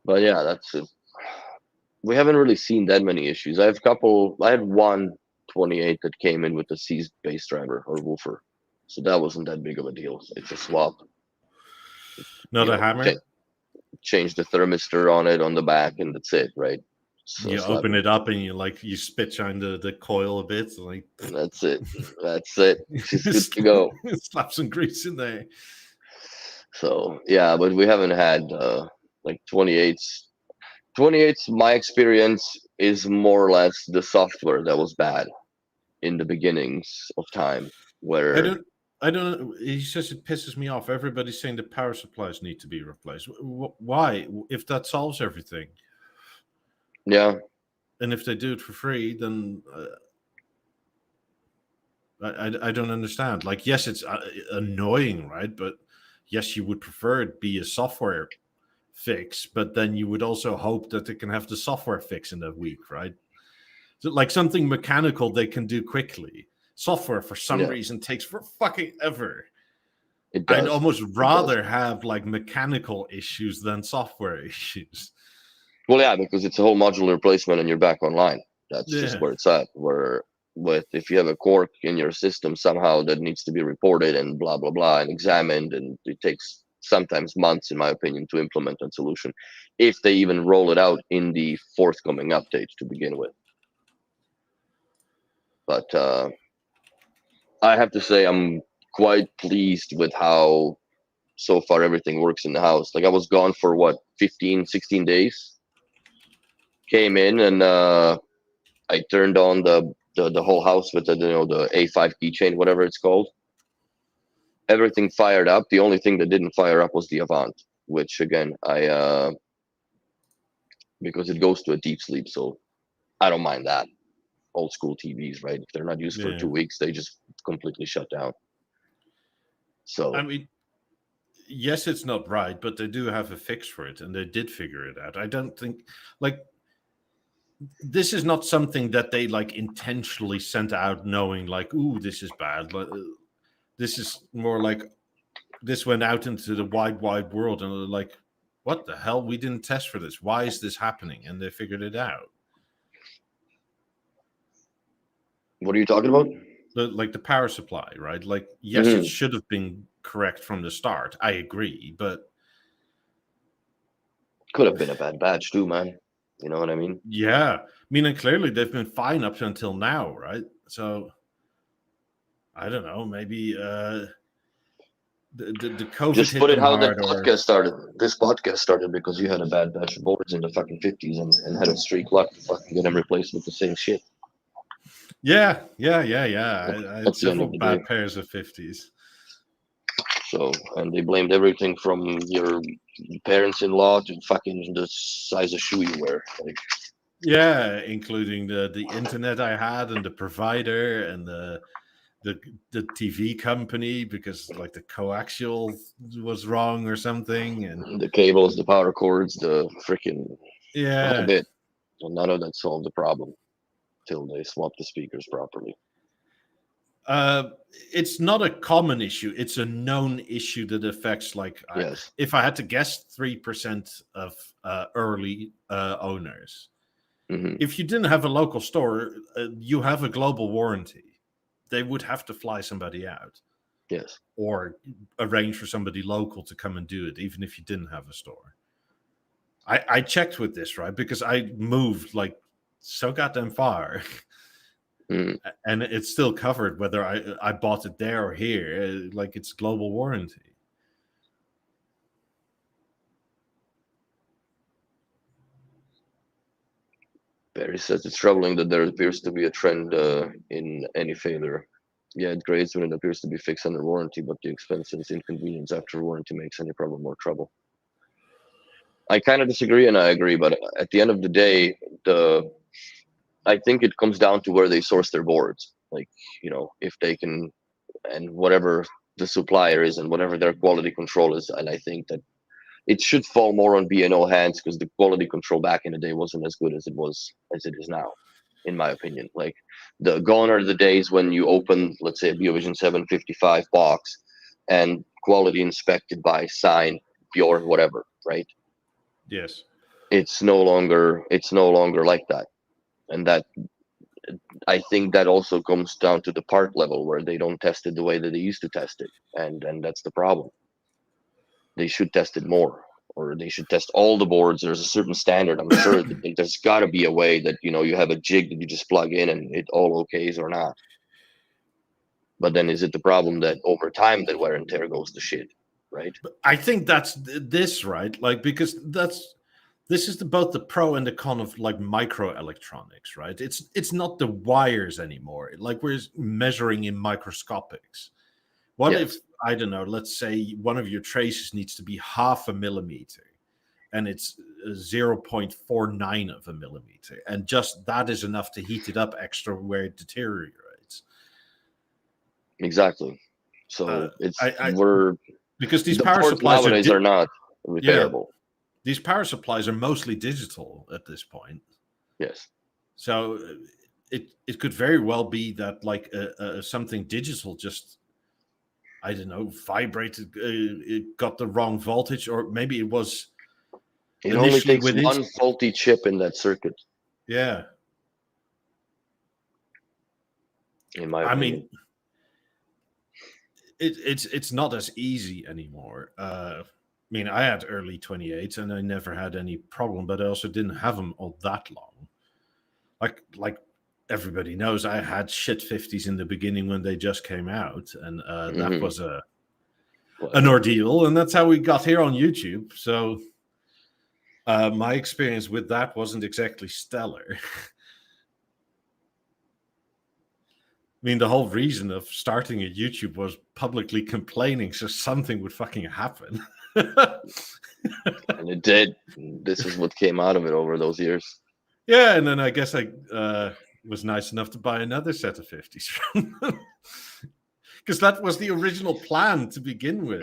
But yeah, that's it. We haven't really seen that many issues. I had one 28 that came in with a seized bass driver or woofer, so that wasn't that big of a deal. It's a swap. Not a hammer. Change the thermistor on it on the back, and that's it, right? So you open it up and you spit shine the coil a bit, like that's it. She's good to go. Slap some grease in there. So yeah, but we haven't had like 28s. 28s, my experience is more or less the software that was bad in the beginnings of time. Where I don't. He says it pisses me off. Everybody's saying the power supplies need to be replaced. Why? If that solves everything. Yeah. And if they do it for free, then I don't understand. Like, yes, it's annoying, right? But yes, you would prefer it be a software fix, but then you would also hope that they can have the software fix in a week, right? So like something mechanical they can do quickly. Software for some reason takes for fucking ever. It does. I'd almost rather have like mechanical issues than software issues. Well, yeah, because it's a whole modular replacement and you're back online. That's just where it's at. Where if you have a cork in your system somehow that needs to be reported and blah blah blah and examined, and it takes sometimes months, in my opinion, to implement that solution, if they even roll it out in the forthcoming update to begin with. But I have to say I'm quite pleased with how so far everything works in the house. Like I was gone for 15, 16 days. Came in and I turned on the whole house with the A5 keychain, whatever it's called. Everything fired up. The only thing that didn't fire up was the Avant, which again because it goes to a deep sleep, so I don't mind that. Old school TVs, right? If they're not used for 2 weeks, they just completely shut down. So I mean, yes, it's not right, but they do have a fix for it, and they did figure it out. I don't think like this is not something that they like intentionally sent out knowing like, ooh, this is bad. This is more like this went out into the wide world, and they're like, what the hell? We didn't test for this. Why is this happening? And they figured it out. What are you talking about? The power supply, right? Like, yes, it should have been correct from the start. I agree, but could have been a bad batch too, man. You know what I mean? Yeah. I mean, and clearly they've been fine up until now, right? So I don't know, maybe the COVID just hit put it them how the hard, podcast started. This podcast started because you had a bad batch of boards in the fucking 50s and had a streak luck to fucking get them replaced with the same shit. Yeah. I had several bad pairs of 50s. So, and they blamed everything from your parents-in-law to fucking the size of shoe you wear. Like, yeah, including the internet I had and the provider and the TV company, because like the coaxial was wrong or something, and the cables, the power cords, the freaking yeah, bit. And none of that solved the problem till they swapped the speakers properly. It's not a common issue. It's a known issue that affects, like, yes. If I had to guess, 3% of early owners. Mm-hmm. If you didn't have a local store, you have a global warranty. They would have to fly somebody out. Yes. Or arrange for somebody local to come and do it, even if you didn't have a store. I checked with this, right? Because I moved like so goddamn far. And it's still covered whether I bought it there or here. Like, it's global warranty. Barry says it's troubling that there appears to be a trend in any failure. Yeah, it grades when it appears to be fixed under warranty, but the expense and inconvenience after warranty makes any problem more trouble. I kind of disagree and I agree, but at the end of the day, I think it comes down to where they source their boards. Like, you know, if they can, and whatever the supplier is and whatever their quality control is. And I think that it should fall more on B&O hands, because the quality control back in the day wasn't as good as it is now, in my opinion. Like, gone are the days when you open, let's say, a BeoVision 755 box and quality inspected by sign, pure, whatever, right? Yes. It's no longer like that. And that, I think that also comes down to the part level, where they don't test it the way that they used to test it. And that's the problem. They should test it more, or they should test all the boards. There's a certain standard. I'm sure that there's got to be a way that, you know, you have a jig that you just plug in and it all okays or not. But then is it the problem that over time that wear and tear goes to shit, right? But I think that's this, right? Like, because this is both the pro and the con of like microelectronics, right? It's not the wires anymore. Like, we're measuring in microscopics. What if, I don't know, let's say one of your traces needs to be 0.5 millimeter and it's 0.49 of a millimeter. And just that is enough to heat it up extra where it deteriorates. Exactly. So because these power supplies nowadays are not repairable. Yeah, these power supplies are mostly digital at this point. Yes. So it could very well be that like something digital just, I don't know, vibrated, it got the wrong voltage, or maybe it was. It only takes one faulty chip in that circuit. Yeah. In my opinion. I mean, it's not as easy anymore. I mean, I had early 28s and I never had any problem, but I also didn't have them all that long. Like everybody knows, I had shit 50s in the beginning when they just came out, and that was an ordeal, and that's how we got here on YouTube. So my experience with that wasn't exactly stellar. I mean, the whole reason of starting a YouTube was publicly complaining so something would fucking happen. And it did. This is what came out of it over those years. Yeah, and then I guess I was nice enough to buy another set of 50s from them. Because that was the original plan to begin with.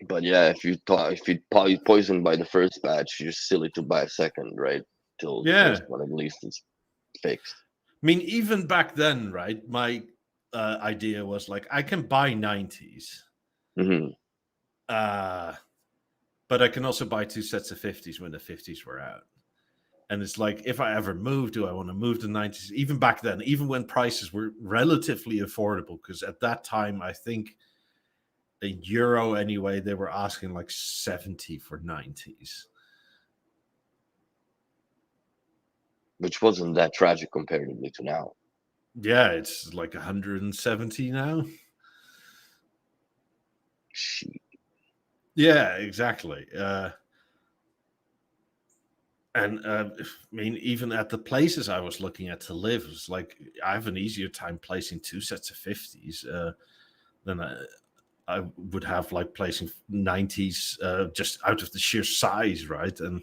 But yeah, if you poisoned by the first batch, you're silly to buy a second, right? Till the Yeah. first one at least is fixed. I mean, even back then, right? My idea was like, I can buy 90s, Hmm. but I can also buy 2 sets of 50s when the 50s were out. And it's like, if I ever move, do I want to move to 90s? Even back then, even when prices were relatively affordable, because at that time, I think in euro anyway, they were asking like 70 for 90s. Which wasn't that tragic comparatively to now. Yeah, it's like 170 now. Shit. Yeah, exactly. And I mean, even at the places I was looking at to live, it was like I have an easier time placing 2 sets of 50s than I would have like placing 90s just out of the sheer size, right? And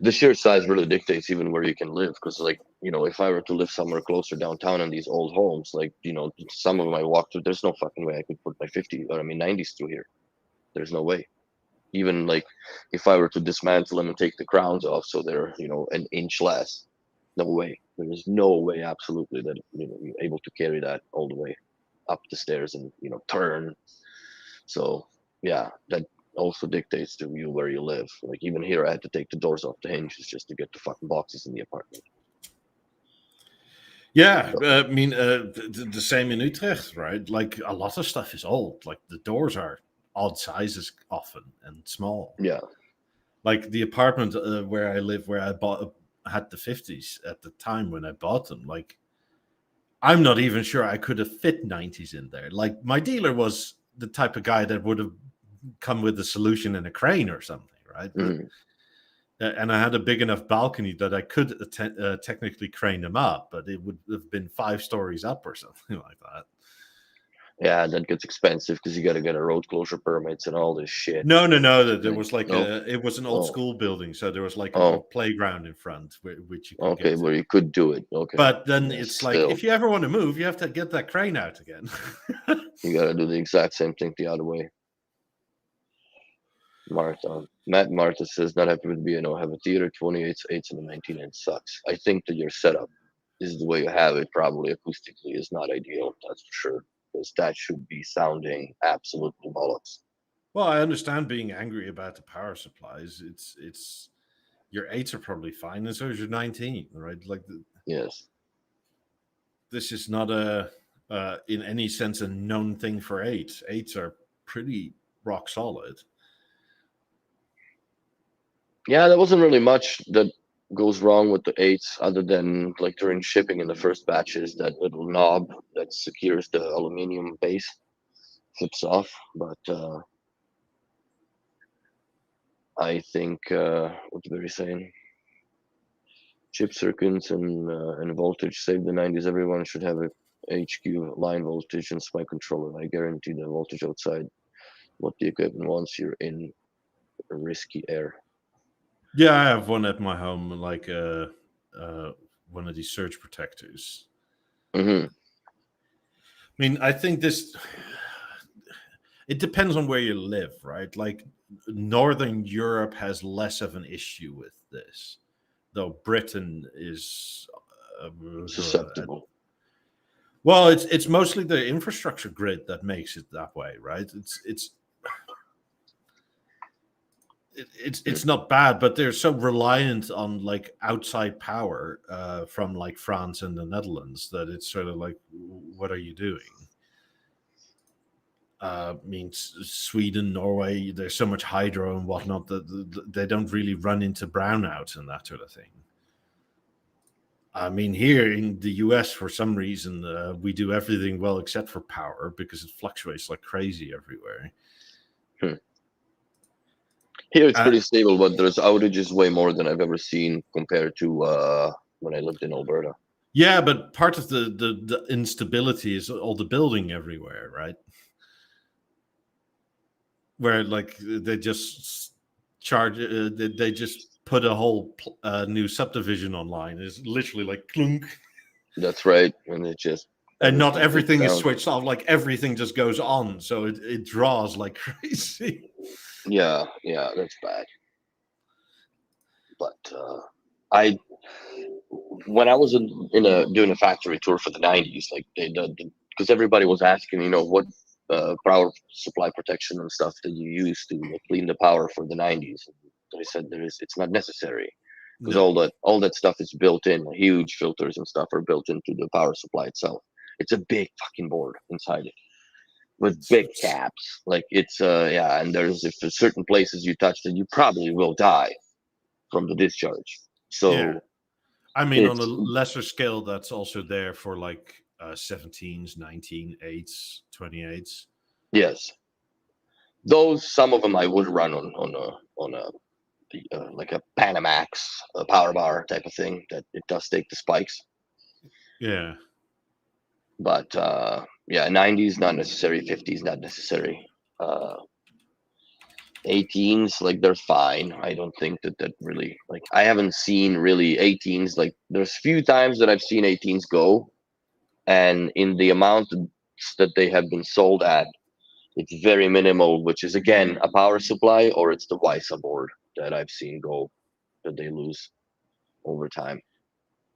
The sheer size really dictates even where you can live, because like, if I were to live somewhere closer downtown in these old homes, like, some of them I walked through, there's no fucking way I could put my 50 or 90s through here. There's no way. Even like if I were to dismantle them and take the crowns off so they're an inch less, no way. There is no way absolutely that you're able to carry that all the way up the stairs and turn. So yeah, that also dictates to you where you live. Like even here, I had to take the doors off the hinges just to get the fucking boxes in the apartment. yeah, I mean, the same in Utrecht, right? Like a lot of stuff is old. Like the doors are odd sizes often and small. Yeah. Like the apartment where I live, where I had the 50s at the time when I bought them. Like I'm not even sure I could have fit 90s in there. Like my dealer was the type of guy that would have come with a solution and a crane or something, right? Mm-hmm. And I had a big enough balcony that I could technically crane them up, but it would have been 5 stories up or something like that. Yeah, that gets expensive because you got to get a road closure permits and all this shit. No. There was like No? it was an old Oh. school building, so there was like an Oh. old playground in front, which you could Okay, get to. where you could do it. Okay. But then Yeah, it's like, still, if you ever want to move, you have to get that crane out again. you got to do the exact same thing the other way. Matt Martha says, not happy with BNO, have a theater, 28 8s and a 19 inch sucks. I think that your setup is the way you have it, probably acoustically is not ideal, that's for sure, because that should be sounding absolutely bollocks. Well, I understand being angry about the power supplies. It's your 8s are probably fine, and so is your 19, right? Like Yes. this is not a in any sense a known thing for 8s. 8s are pretty rock solid. Yeah, there wasn't really much that goes wrong with the 8s other than like during shipping in the first batches, that little knob that secures the aluminum base flips off. But I think what were we saying? Chip circuits and voltage save the 90s. Everyone should have a HQ line voltage and spike controller. I guarantee the voltage outside what the equipment wants. You're in risky air. Yeah, I have one at my home, like one of these surge protectors. Mm-hmm. I mean, I think it depends on where you live, right? Like Northern Europe has less of an issue with this, though Britain is Susceptible. Well, it's mostly the infrastructure grid that makes it that way, right? It's not bad, but they're so reliant on like outside power from like France and the Netherlands that it's sort of like, what are you doing? Means Sweden, Norway, there's so much hydro and whatnot that they don't really run into brownouts and that sort of thing. I mean, here in the US, for some reason, we do everything well except for power because it fluctuates like crazy everywhere. Here it's pretty stable, but there's outages way more than I've ever seen compared to when I lived in Alberta. Yeah, but part of the instability is all the building everywhere, right? Where like they just charge, they just put a whole new subdivision online. It's literally like clunk. That's right, and it just and not everything is switched off. Like everything just goes on, so it draws like crazy. Yeah, that's bad. But I when I was doing a factory tour for the 90s, like because everybody was asking, what power supply protection and stuff that you use to clean the power for the 90s. And I said it's not necessary because No. all that stuff is built in. Huge filters and stuff are built into the power supply itself. It's a big fucking board inside it with big caps. Like it's and if there's certain places you touch, then you probably will die from the discharge. Yeah. So I mean, on a it's lesser scale, that's also there for like 17s, 19, 8s, 28s. yes, those some of them I would run on a like a Panamax, a power bar type of thing that it does take the spikes. Yeah. But 90s not necessary, 50s not necessary. 18s, like they're fine. I don't think that really, like, I haven't seen really 18s. Like there's few times that I've seen 18s go, and in the amount that they have been sold at, it's very minimal, which is again a power supply or it's the WISA board that I've seen go that they lose over time.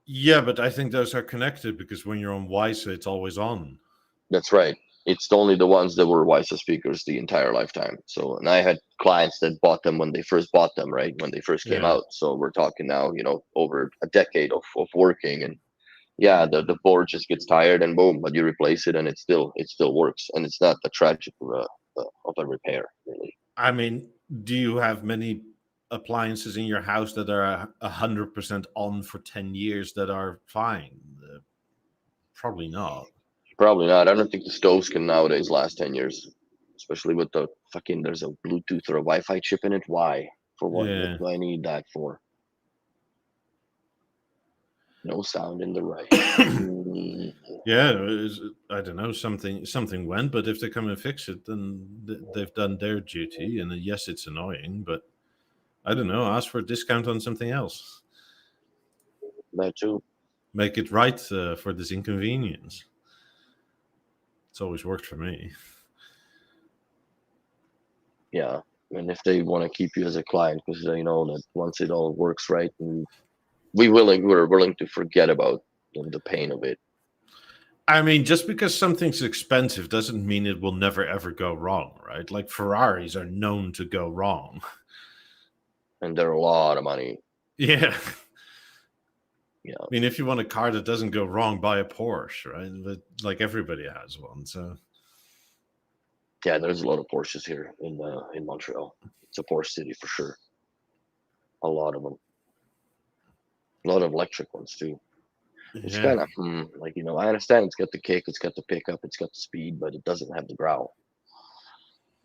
Yeah, but I think those are connected because when you're on WISA, it's always on. That's right. It's only the ones that were WISA speakers the entire lifetime. So, and I had clients that bought them when they first bought them, right? When they first came Yeah. out. So we're talking now, over a decade of working, and yeah, the board just gets tired and boom, but you replace it and it still works, and it's not a tragic of a repair, really. I mean, do you have many appliances in your house that are 100% on for 10 years that are fine? Probably not. Probably not. I don't think the stoves can nowadays last 10 years, especially with the fucking. There's a Bluetooth or a Wi-Fi chip in it. Why? For what? What Yeah. do I need that for? No sound in the rice. Yeah, I don't know, something went, but if they come and fix it, then they've done their duty. And yes, it's annoying, but I don't know, ask for a discount on something else. That too. Make it right for this inconvenience. It's always worked for me. Yeah, and if they want to keep you as a client, because they know that once it all works right, and we're willing to forget about the pain of it. I mean, just because something's expensive doesn't mean it will never ever go wrong, right? Like Ferraris are known to go wrong. And they're a lot of money. Yeah. Yeah. I mean, if you want a car that doesn't go wrong, buy a Porsche, right? But like everybody has one, so Yeah, there's a lot of Porsches here in Montreal. It's a Porsche city for sure. A lot of them. A lot of electric ones too. It's yeah. kind of like I understand it's got the kick, it's got the pickup, it's got the speed, but it doesn't have the growl.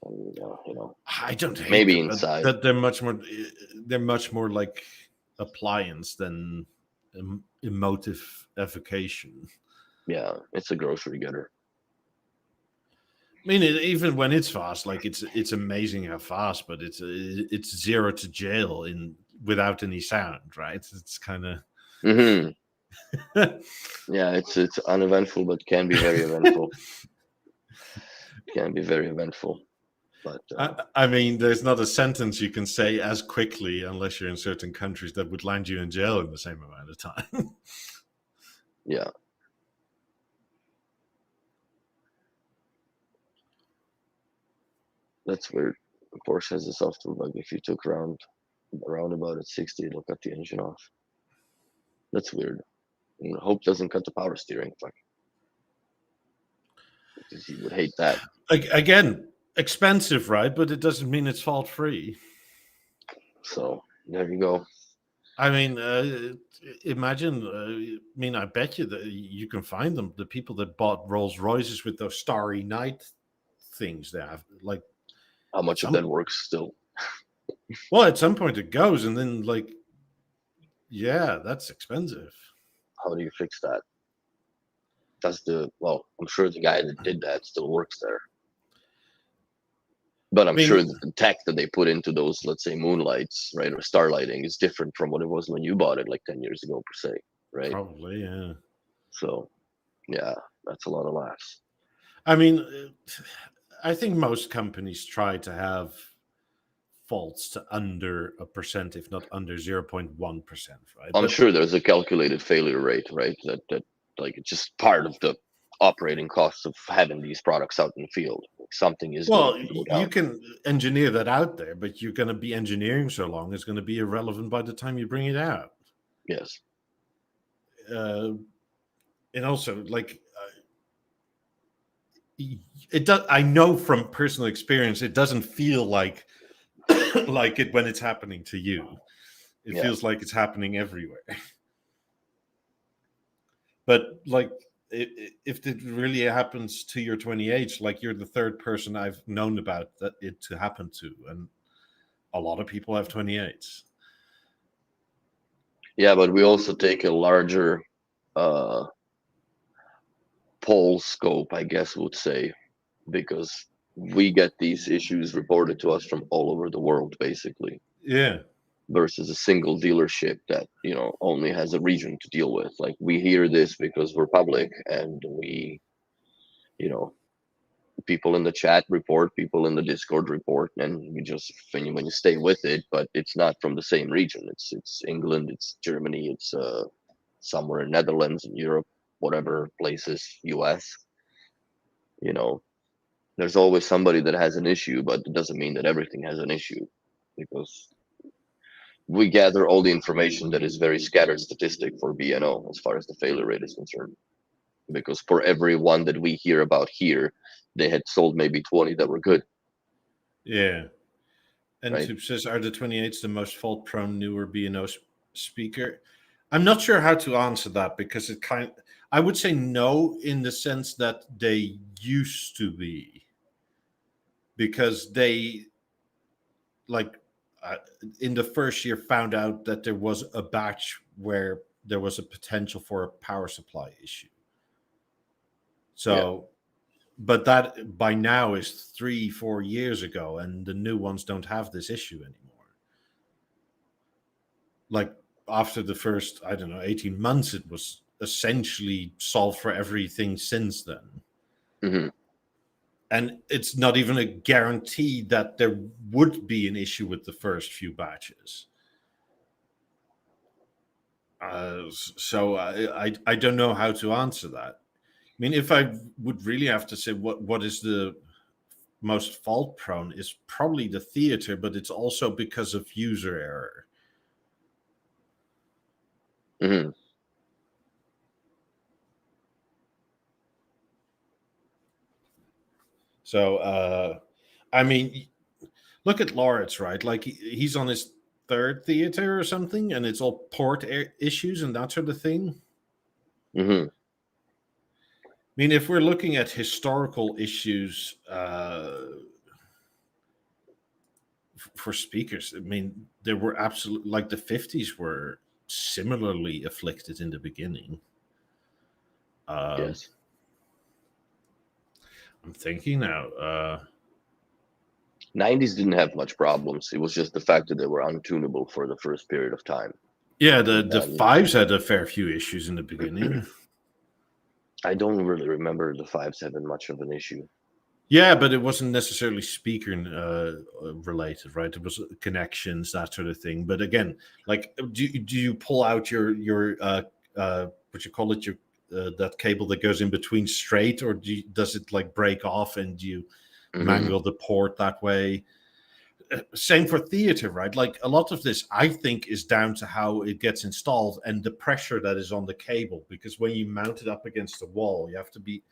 And, I don't hate maybe them, but inside. that they're much more like appliance than emotive evocation. Yeah, it's a grocery getter. I mean, even when it's fast, like it's amazing how fast, but it's 0 to jail in without any sound, right? It's kind of Hmm. Yeah, it's uneventful, but can be very eventful. Can be very eventful. But I mean, there's not a sentence you can say as quickly unless you're in certain countries that would land you in jail in the same amount of time. yeah, that's weird. Porsche has a software bug. If you took around about at 60, it'll cut the engine off. That's weird. And hope doesn't cut the power steering. Fuck. Because you would hate that. Like, again, expensive, right? But it doesn't mean it's fault free. So there you go. I mean, imagine. I mean, I bet you that you can find them. The people that bought Rolls Royces with those Starry Night things, they have like How much of that works still? Well, at some point it goes, and then like, yeah, that's expensive. How do you fix that? I'm sure the guy that did that still works there. But I'm sure that the tech that they put into those, let's say, moonlights, right, or starlighting is different from what it was when you bought it like 10 years ago, per se, right? Probably, yeah. So, yeah, that's a lot of laughs. I mean, I think most companies try to have faults to under 1%, if not under 0.1%, right? I'm sure there's a calculated failure rate, right? That like it's just part of the operating costs of having these products out in the field. Something is Well, going to go you down. can engineer that out there, but you're going to be engineering so long, it's going to be irrelevant by the time you bring it out. Yes. And also, like, it does. I know from personal experience, it doesn't feel like like it when it's happening to you. It feels like it's happening everywhere. But like, if it really happens to your 28, like you're the third person I've known about that it to happen to, and a lot of people have 28s. Yeah, but we also take a larger pole scope, I guess would say, because we get these issues reported to us from all over the world, basically. Yeah. Versus a single dealership that, you know, only has a region to deal with. Like, we hear this because we're public, and we, you know, people in the chat report, people in the Discord report, and we just when you stay with it, but it's not from the same region. It's England, it's Germany, it's somewhere in Netherlands, in Europe, whatever places, US. You know, there's always somebody that has an issue, but it doesn't mean that everything has an issue, because we gather all the information that is very scattered statistic for BNO as far as the failure rate is concerned. Because for every one that we hear about here, they had sold maybe 20 that were good. Yeah. And right? Soup says, are the 28s the most fault-prone newer B&O speaker? I'm not sure how to answer that, because I would say no, in the sense that they used to be. Because they, like, in the first year found out that there was a batch where there was a potential for a power supply issue. So, but that by now is 3-4 years ago, and the new ones don't have this issue anymore. Like, after the first, I don't know, 18 months, it was essentially solved for everything since then. Mm-hmm. And it's not even a guarantee that there would be an issue with the first few batches. So I don't know how to answer that. I mean, if I would really have to say what is the most fault prone, is probably the theater, but it's also because of user error. Mm-hmm. So, I mean, look at Lawrence, right? Like, he's on his third theater or something, and it's all port issues and that sort of thing. Mm-hmm. I mean, if we're looking at historical issues for speakers, I mean, there were absolutely, like, the 50s were similarly afflicted in the beginning. Yes. I'm thinking now. 90s didn't have much problems. It was just the fact that they were untunable for the first period of time. Yeah, the fives had a fair few issues in the beginning. I don't really remember the fives having much of an issue. Yeah, but it wasn't necessarily speaker related, right? It was connections, that sort of thing. But again, like, do you pull out your what you call it, your that cable that goes in between straight, or does it like break off and you mangle the port that way? Same for theater, right? Like, a lot of this, I think, is down to how it gets installed and the pressure that is on the cable. Because when you mount it up against the wall, you have to be,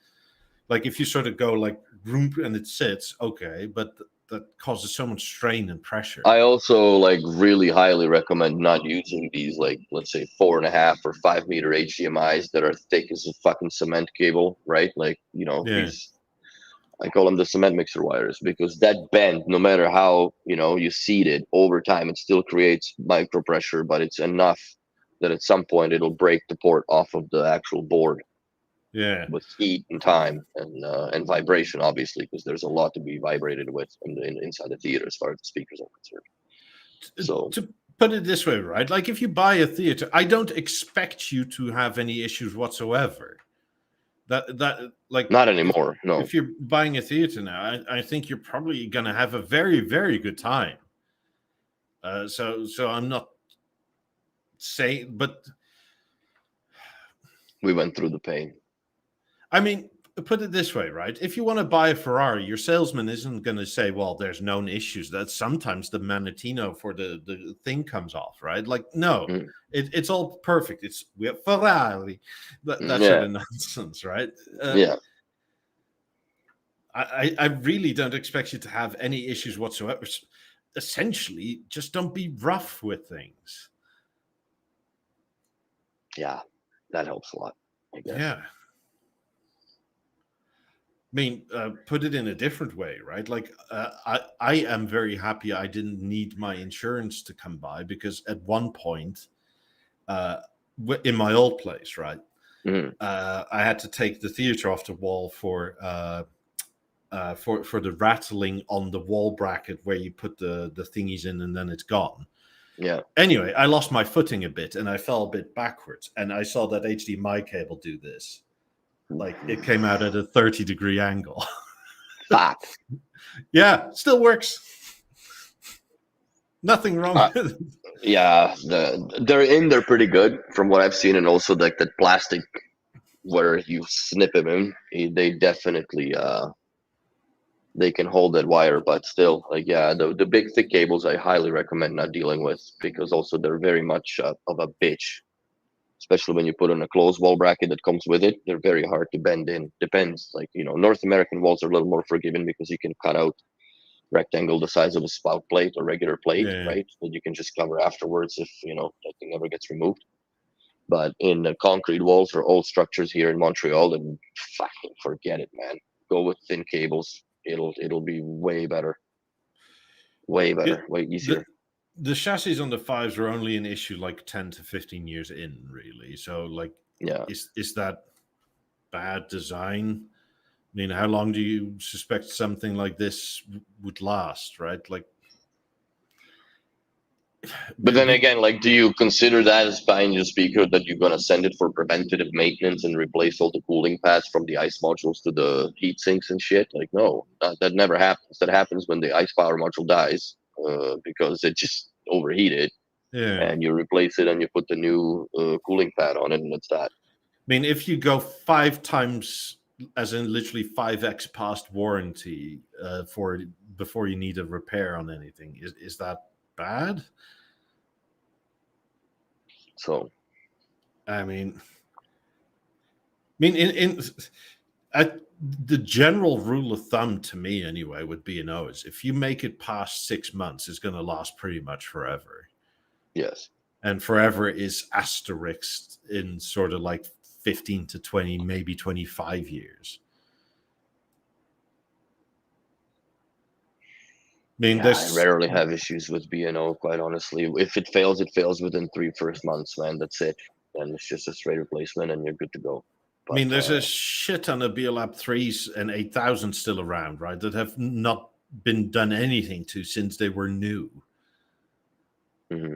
like, if you sort of go like room and it sits, okay, but that causes so much strain and pressure. I also, like, really highly recommend not using these, like, let's say 4.5 or 5 meter HDMIs that are thick as a fucking cement cable, right? Like, you know, these, I call them the cement mixer wires, because that bend, no matter how, you know, you seat it over time, it still creates micro pressure, but it's enough that at some point it'll break the port off of the actual board. Yeah. With heat and time and vibration, obviously, because there's a lot to be vibrated with inside the theater as far as the speakers are concerned. So, to put it this way, right? Like, if you buy a theater, I don't expect you to have any issues whatsoever. That like, not anymore. If you're buying a theater now, I think you're probably going to have a very, very good time. So I'm not saying, but we went through the pain. I mean, put it this way, right? If you want to buy a Ferrari, your salesman isn't going to say, well, there's known issues. That sometimes the Manatino for the thing comes off, right? Like, no, it's all perfect. We have Ferrari, that sort of nonsense, right? I really don't expect you to have any issues whatsoever. Essentially, just don't be rough with things. Yeah, that helps a lot, I guess. Yeah. I mean, put it in a different way, right? Like, I am very happy I didn't need my insurance to come by, because at one point, in my old place, right, I had to take the theater off the wall for the rattling on the wall bracket where you put the thingies in and then it's gone. Yeah. Anyway, I lost my footing a bit and I fell a bit backwards, and I saw that HDMI cable do this. Like, it came out at a 30-degree angle. Fuck. Yeah, still works. Nothing wrong with it. Yeah, they're pretty good from what I've seen, and also like that plastic where you snip them in, they definitely they can hold that wire, but still, like, yeah, the big thick cables I highly recommend not dealing with, because also they're very much of a bitch. Especially when you put on a closed wall bracket that comes with it, they're very hard to bend in. Depends, like, North American walls are a little more forgiving because you can cut out rectangle the size of a spout plate or regular plate, right? That you can just cover afterwards if that thing never gets removed. But in the concrete walls or old structures here in Montreal, then fucking forget it, man. Go with thin cables. It'll be way better, way easier. The chassis on the 5s are only an issue like 10 to 15 years in, really. So, like, yeah, is that bad design? I mean, how long do you suspect something like this would last, right? Like, but then again, like, do you consider that as buying your speaker that you're gonna send it for preventative maintenance and replace all the cooling pads from the ice modules to the heat sinks and shit? Like, no, that never happens. That happens when the ice power module dies, because it just overheated. yeah. And you replace it and you put the new cooling pad on it, and that's that. I mean, if you go 5 times, as in literally 5x past warranty before you need a repair on anything, is that bad? So, I mean, the general rule of thumb to me, anyway, would be, is if you make it past 6 months, it's going to last pretty much forever. yes. And forever is asterisked in sort of like 15 to 20, maybe 25 years. I mean, I rarely have issues with B&O, quite honestly. If it fails within 3 first months, man. That's it. And it's just a straight replacement and you're good to go. But, I mean, there's a shit ton of BeoLab 3s and 8000 still around, right, that have not been done anything to since they were new. Mm-hmm.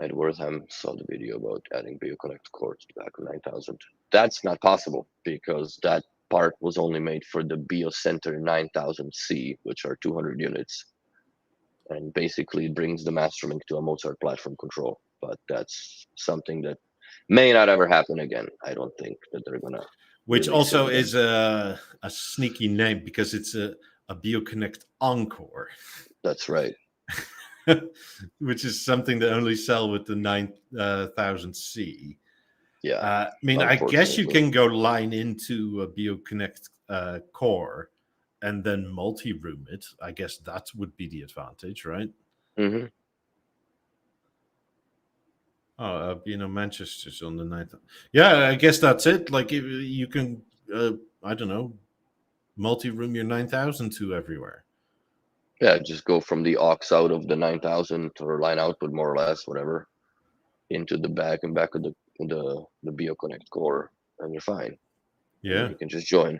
Ed Wortham saw the video about adding BeoConnect core to the back of 9000. That's not possible because that part was only made for the BeoCenter 9000C, which are 200 units. And basically it brings the mastering to a Mozart platform control. But that's something that may not ever happen again. I don't think that they're going to. Which also is a sneaky name because it's a BeoConnect Encore. That's right. Which is something that only sell with the 9000C. Yeah. I mean, I guess you can go line into a BeoConnect core and then multi-room it. I guess that would be the advantage, right? Mm-hmm. Oh, Manchester's on the 9th. Yeah, I guess that's it. Like, you can, I don't know, multi-room your 9000 to everywhere. Yeah, just go from the aux out of the 9000 or line output, more or less, whatever, into the back of the BeoConnect core, and you're fine. Yeah, and you can just join.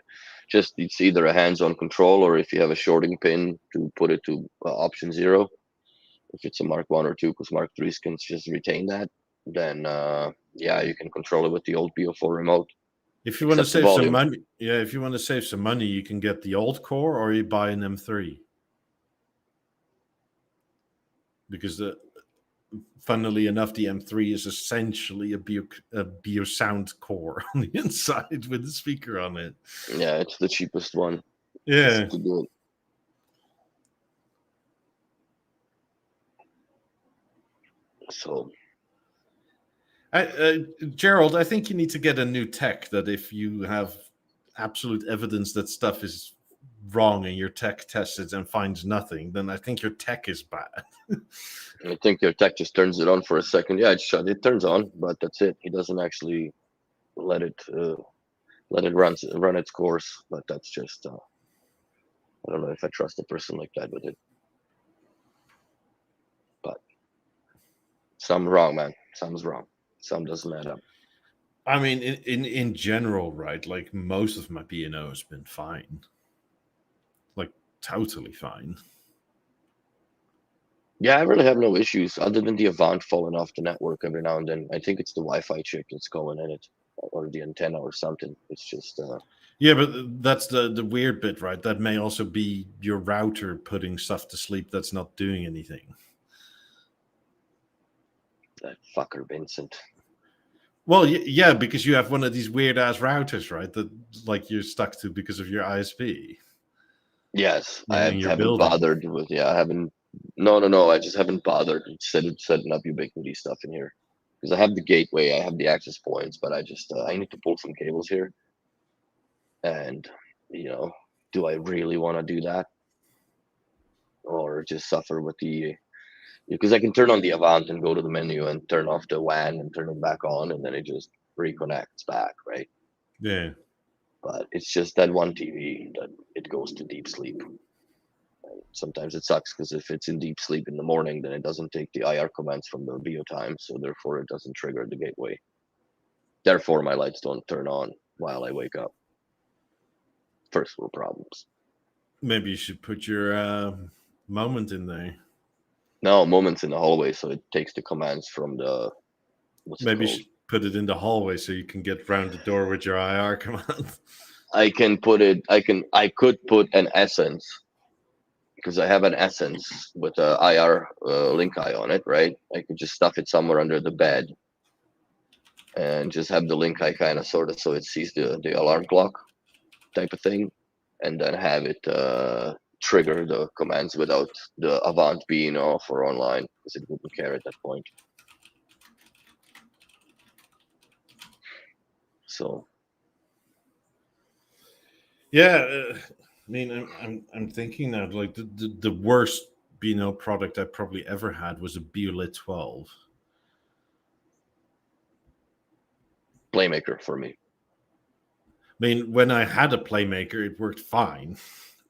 Just it's either a hands-on control or if you have a shorting pin to put it to option 0. If it's a Mark 1 or 2, because Mark 3s can just retain that, then yeah, you can control it with the old BeoFour remote. If you want to Except the save some volume. money, if you want to save some money, you can get the old core or you buy an M3. Because funnily enough, the M3 is essentially a BeoSound core on the inside with the speaker on it. Yeah, it's the cheapest one. Yeah. To do it. So, Gerald, I think you need to get a new tech that if you have absolute evidence that stuff is wrong and your tech tests it and finds nothing, then I think your tech is bad. I think your tech just turns it on for a second. Yeah, it turns on, but that's it. He doesn't actually let it run its course. But that's just I don't know if I trust a person like that with it. But something's wrong, man. Something's wrong. Something doesn't add up. I mean, in general, right? Like most of my P&O has been fine, like totally fine. Yeah, I really have no issues other than the Avant falling off the network every now and then. I think it's the Wi-Fi chip that's going in it, or the antenna or something. It's just yeah, but that's the weird bit, right? That may also be your router putting stuff to sleep that's not doing anything. that fucker Vincent. Well, yeah, because you have one of these weird ass routers, right? That like you're stuck to because of your ISP. Yes, I in your haven't building. bothered with. Yeah, I haven't. No. I just haven't bothered setting up Ubiquiti stuff in here because I have the gateway, I have the access points, but I just I need to pull some cables here, and do I really want to do that, or just suffer with the? Because I can turn on the Avant and go to the menu and turn off the WAN and turn it back on, and then it just reconnects back, right? Yeah. But it's just that one TV that it goes to deep sleep. Sometimes it sucks because if it's in deep sleep in the morning, then it doesn't take the IR commands from the Beo time, so therefore it doesn't trigger the gateway. Therefore, my lights don't turn on while I wake up. First world problems. Maybe you should put your moment in there. No, moments in the hallway, so it takes the commands from the. Maybe you should put it in the hallway so you can get round the door with your IR command. I can put it. I could put an essence because I have an essence with a IR link eye on it, right? I could just stuff it somewhere under the bed and just have the link eye kind of sort of so it sees the alarm clock type of thing, and then have it trigger the commands without the Avant being off or online because it wouldn't care at that point. So yeah, I mean, I'm thinking now, like the worst Beano product I probably ever had was a BeoLab 12. Playmaker for me. I mean, when I had a Playmaker, it worked fine,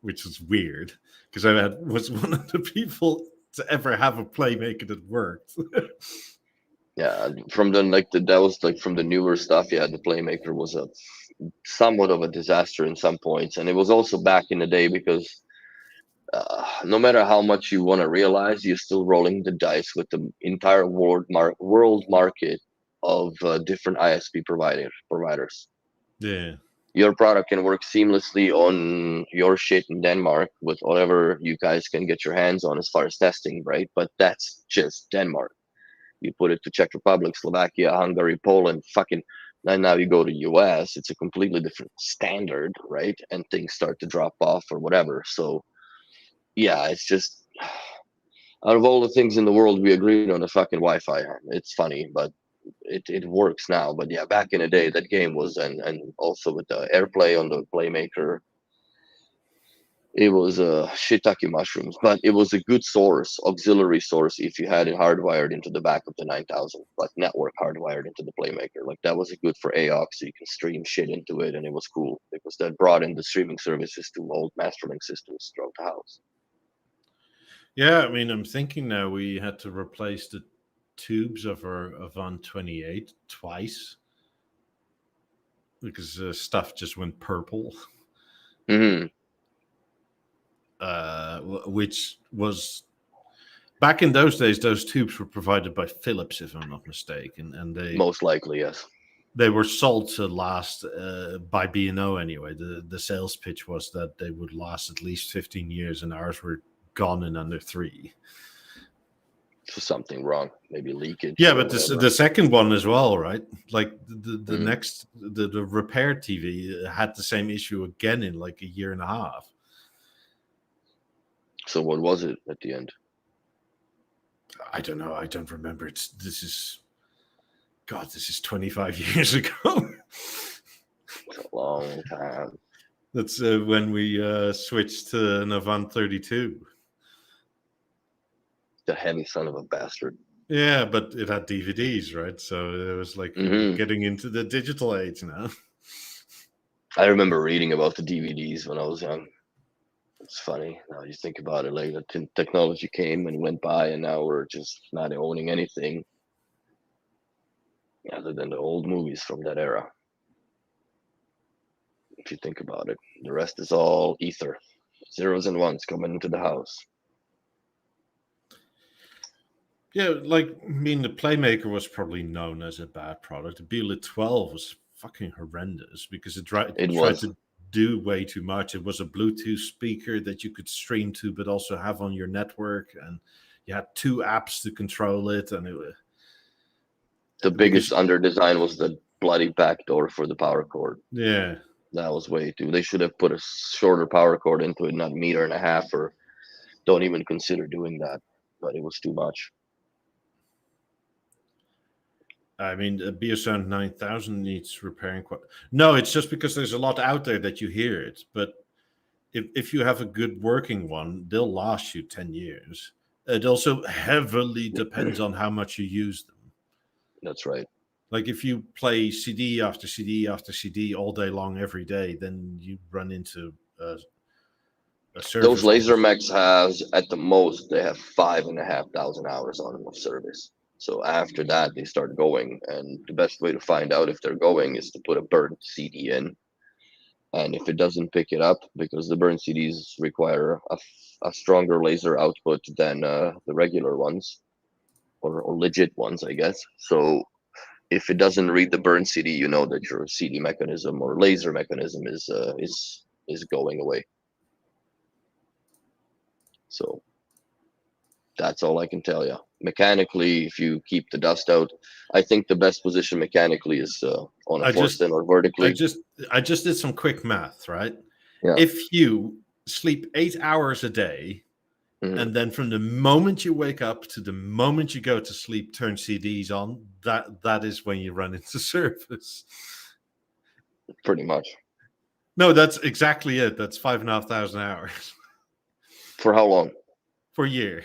which is weird because was one of the people to ever have a Playmaker that worked. Yeah, from that was like from the newer stuff. Yeah, the Playmaker was a somewhat of a disaster in some points, and it was also back in the day because no matter how much you want to realize, you're still rolling the dice with the entire world market of different ISP providers. Yeah. Your product can work seamlessly on your shit in Denmark with whatever you guys can get your hands on as far as testing, right? But that's just Denmark. You put it to Czech Republic, Slovakia, Hungary, Poland, fucking. And now you go to US, it's a completely different standard, right? And things start to drop off or whatever. So yeah, it's just out of all the things in the world, we agreed on the fucking Wi-Fi. It's funny, but it works now. But yeah, back in the day, that game was and also with the AirPlay on the Playmaker, it was shiitake mushrooms, but it was a good source, auxiliary source, if you had it hardwired into the back of the 9000, like network hardwired into the Playmaker. Like that was a good for AUX, so you can stream shit into it, and it was cool because that brought in the streaming services to old mastering systems throughout the house. Yeah, I mean, I'm thinking now we had to replace the tubes of our Avant 28 twice because stuff just went purple. Mm-hmm. Which was back in those days. Those tubes were provided by Philips, if I'm not mistaken, and they most likely yes. they were sold to last by B&O anyway. The sales pitch was that they would last at least 15 years, and ours were gone in under 3. So something wrong, maybe leakage. Yeah, but the second one as well, right? Like the next the repair TV had the same issue again in like a year and a half. So what was it at the end? I don't know. I don't remember. This is 25 years ago. It's a long time. That's when we switched to an Avant 32. The heavy son of a bastard. Yeah, but it had DVDs, right? So it was like getting into the digital age now. I remember reading about the DVDs when I was young. It's funny now you think about it. Like the technology came and went by, and now we're just not owning anything other than the old movies from that era. If you think about it, the rest is all ether, zeros and ones coming into the house. Yeah, like, I mean, the Playmaker was probably known as a bad product. The BeoLab 12 was fucking horrendous because it tried to do way too much. It was a Bluetooth speaker that you could stream to, but also have on your network, and you had 2 apps to control it. And the biggest under design was the bloody backdoor for the power cord. Yeah, that was way too. They should have put a shorter power cord into it, not 1.5 meters, or don't even consider doing that. But it was too much. I mean, the BeoSound 9000 needs repairing. No, it's just because there's a lot out there that you hear it. But if you have a good working one, they'll last you 10 years. It also heavily depends on how much you use them. That's right. Like if you play CD after CD after CD all day long every day, then you run into a service. Those laser mechs has, at the most, they have 5,500 hours on them of service. So after that, they start going, and the best way to find out if they're going is to put a burnt CD in. And if it doesn't pick it up, because the burnt CDs require a stronger laser output than the regular ones, or legit ones, I guess. So if it doesn't read the burnt CD, you know that your CD mechanism or laser mechanism is going away. So that's all I can tell you. Mechanically, if you keep the dust out, I think the best position mechanically is on a forced in or vertically. I just did some quick math, right? Yeah. If you sleep 8 hours a day, and then from the moment you wake up to the moment you go to sleep, turn CDs on, that is when you run into service. Pretty much. No, that's exactly it. That's 5,500 hours. For how long? For a year.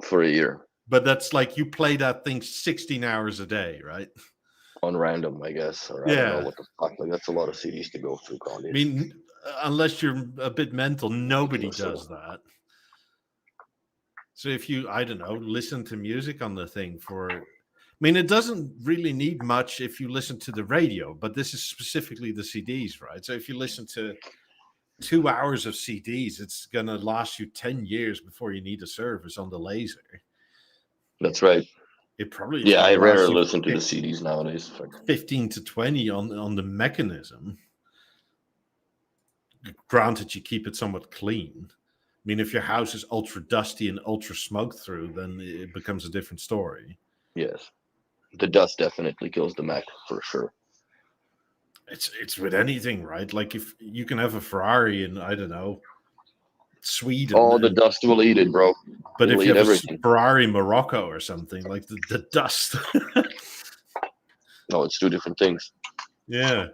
For a year. But that's like you play that thing 16 hours a day, right? On random, I guess. Or I don't know what the fuck. Like, that's a lot of CDs to go through, Connie. I mean, unless you're a bit mental, nobody does that. So if you, I don't know, listen to music on the thing for... I mean, it doesn't really need much if you listen to the radio, but this is specifically the CDs, right? So if you listen to 2 hours of CDs, it's going to last you 10 years before you need a service on the laser. That's right. It probably... Yeah, I rarely listen to the CDs nowadays. 15 to 20 on the mechanism. Granted, you keep it somewhat clean. I mean, if your house is ultra dusty and ultra smoke through, then it becomes a different story. Yes. The dust definitely kills the Mac for sure. It's with anything, right? Like if you can have a Ferrari in, I don't know, Sweden. Oh, the dust will eat it, bro. But if you have a Ferrari Morocco or something, like the dust. No, it's 2 different things. Yeah.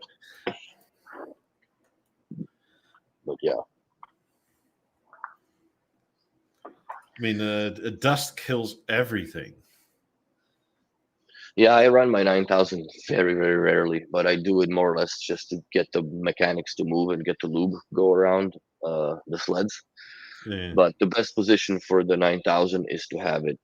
But yeah. I mean, dust kills everything. Yeah, I run my 9000 very, very rarely, but I do it more or less just to get the mechanics to move and get the lube go around the sleds. Yeah. But the best position for the 9000 is to have it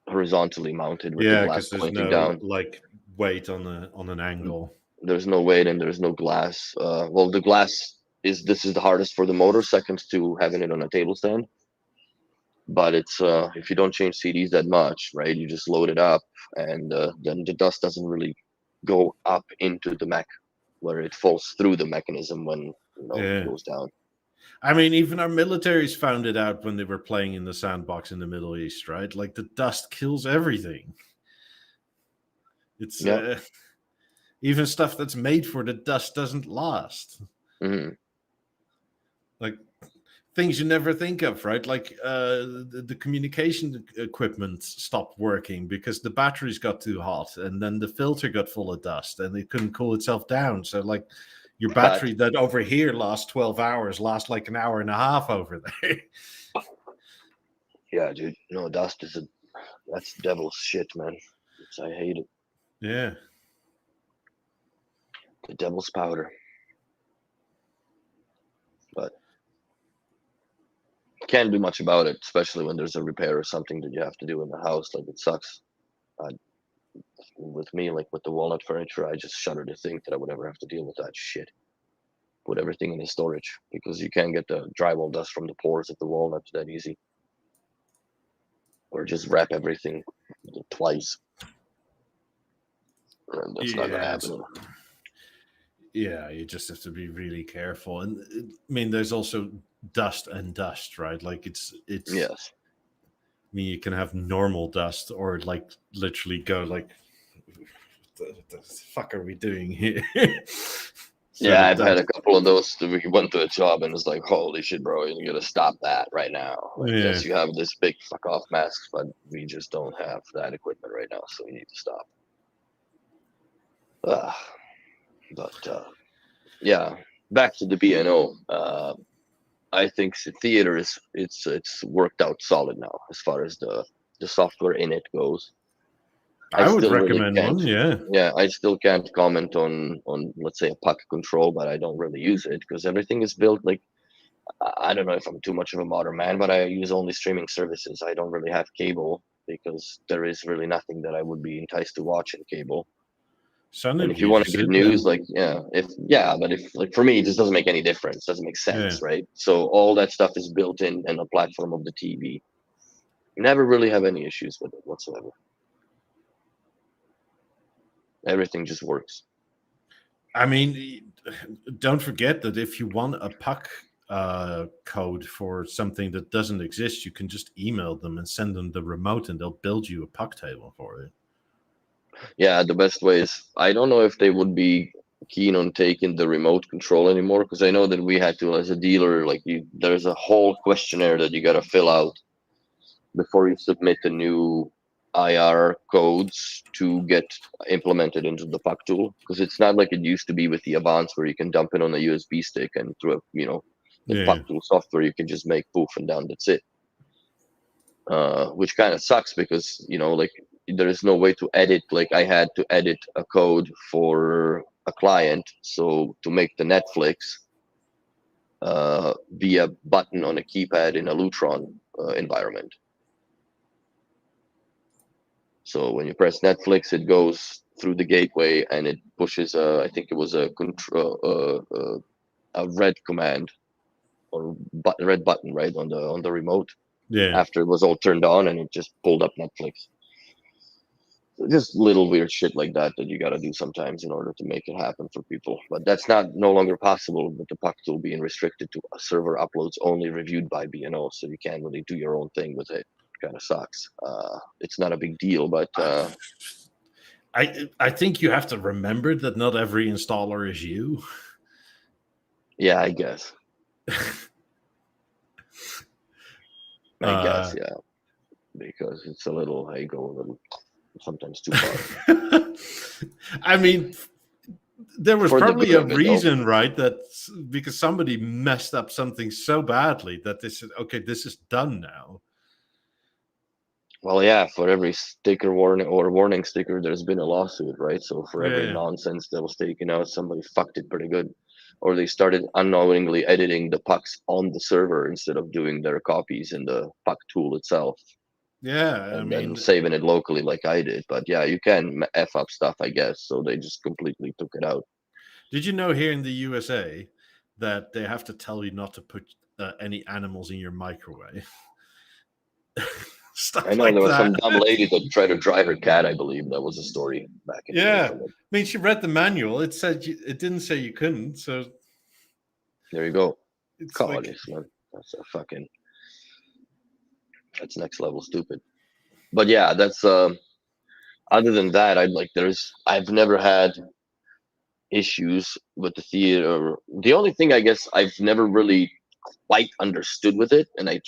horizontally mounted with the glass pointing down. Like weight on an angle. There's no weight and there's no glass. Well, the glass is the hardest for the motor, second to having it on a table stand. But it's if you don't change CDs that much, right? You just load it up, and then the dust doesn't really go up into the mech, where it falls through the mechanism when Yeah. it goes down. I mean, even our militaries found it out when they were playing in the sandbox in the Middle East, right? Like the dust kills everything. It's even stuff that's made for the dust doesn't last. Mhm. Like things you never think of, right? Like the communication equipment stopped working because the batteries got too hot, and then the filter got full of dust, and it couldn't cool itself down. So, like, your battery that over here lasts 12 hours lasts like an hour and a half over there. Yeah, dude. No, dust that's devil's shit, man. I hate it. Yeah. The devil's powder. But can't do much about it, especially when there's a repair or something that you have to do in the house. Like, it sucks. With me, like with the walnut furniture, I just shudder to think that I would ever have to deal with that shit. Put everything in the storage, because you can't get the drywall dust from the pores of the walnut that easy. Or just wrap everything twice. And that's not gonna happen. Yeah, you just have to be really careful. And I mean, there's also dust and dust, right? Like it's Yes. I mean, you can have normal dust or like literally go like, what the fuck are we doing here? Yeah, I've had a couple of those. We went to a job and it's like, holy shit, bro, you gotta stop that right now. Like, yes, you have this big fuck off mask, but we just don't have that equipment right now, so we need to stop. Yeah, back to the B&O. I think the theater it's worked out solid now as far as the software in it goes. I would recommend one. Yeah, I still can't comment on let's say a puck control, but I don't really use it because everything is built like, I don't know if I'm too much of a modern man, but I use only streaming services. I don't really have cable because there is really nothing that I would be enticed to watch in cable. And if you want to get news, like, but if, like, for me, it just doesn't make any difference. Doesn't make sense, right? So all that stuff is built in the platform of the TV. You never really have any issues with it whatsoever. Everything just works. I mean, don't forget that if you want a puck code for something that doesn't exist, you can just email them and send them the remote, and they'll build you a puck table for it. Yeah, the best way is, I don't know if they would be keen on taking the remote control anymore, because I know that we had to, as a dealer, like, there's a whole questionnaire that you got to fill out before you submit the new IR codes to get implemented into the puck tool, because it's not like it used to be with the Avance where you can dump it on a USB stick and through the puck tool software you can just make poof and down, that's it. Which kind of sucks because like, there is no way to edit. Like, I had to edit a code for a client, so to make the Netflix via button on a keypad in a Lutron environment. So when you press Netflix, it goes through the gateway and it pushes I think it was a red command or red button right on the remote. After it was all turned on, and it just pulled up Netflix. Just little weird shit like that you got to do sometimes in order to make it happen for people. But that's no longer possible with the puck tool being restricted to server uploads only reviewed by B&O, so you can't really do your own thing with it. Kind of sucks. It's not a big deal, but I think you have to remember that not every installer is you. Yeah, I guess. I guess, yeah, because it's I go a little sometimes too far. I mean, there was probably a reason, right? That's because somebody messed up something so badly that they said, okay, this is done now. Well, yeah, for every sticker warning sticker, there's been a lawsuit, right? So for every nonsense that was taken out, somebody fucked it pretty good. Or they started unknowingly editing the pucks on the server instead of doing their copies in the puck tool itself. Yeah, and then saving it locally like I did. But yeah, you can F up stuff, I guess. So they just completely took it out. Did you know here in the USA that they have to tell you not to put any animals in your microwave? stuff I know like there was some that. dumb lady that tried to drive her cat. I believe that was a story back in the day. Yeah, from it. I mean, she read the manual. It said it didn't say you couldn't. So There you go. it's God, like, man, that's next level stupid. But yeah, that's other than that, I've never had issues with the theater. The only thing I guess I've never really quite understood with it, and I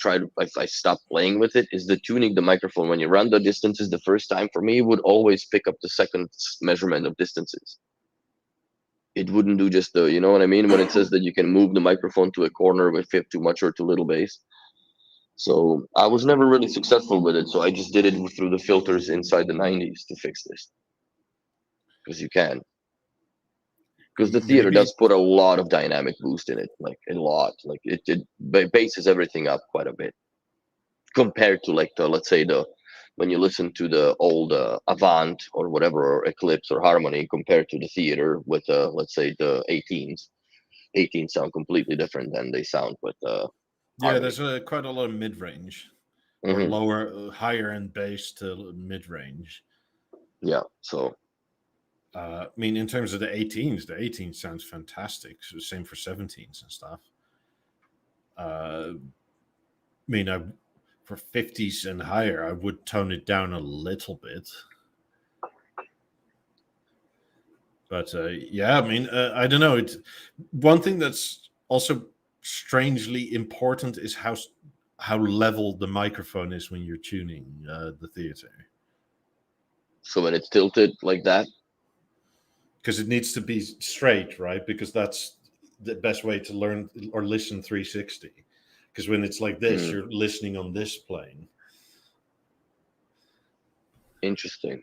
stopped playing with it, is the tuning the microphone. When you run the distances the first time, for me, it would always pick up the second measurement of distances. It wouldn't do just the, you know what I mean, when it says that you can move the microphone to a corner if you have too much or too little bass. So I was never really successful with it, so I just did it through the filters inside the 90s to fix this, because you can. Because the theater maybe. does put a lot of dynamic boost in it, like a lot. Like it bases everything up quite a bit compared to, like, the, let's say, the when you listen to the old Avant or whatever, or Eclipse or Harmony, compared to the theater with let's say the 18s. 18 sound completely different than they sound with Yeah, Harmony. there's quite a lot of mid-range or Hmm. lower, higher end bass to mid-range. Yeah, so I mean, in terms of the 18s sounds fantastic. So same for 17s and stuff. I mean, for 50s and higher, I would tone it down a little bit. But yeah, I mean, I don't know. One thing that's also strangely important is how level the microphone is when you're tuning the theater. so when it's tilted like that, Because it needs to be straight, right? Because that's the best way to learn or listen 360. Because when it's like this, you're listening on this plane. interesting.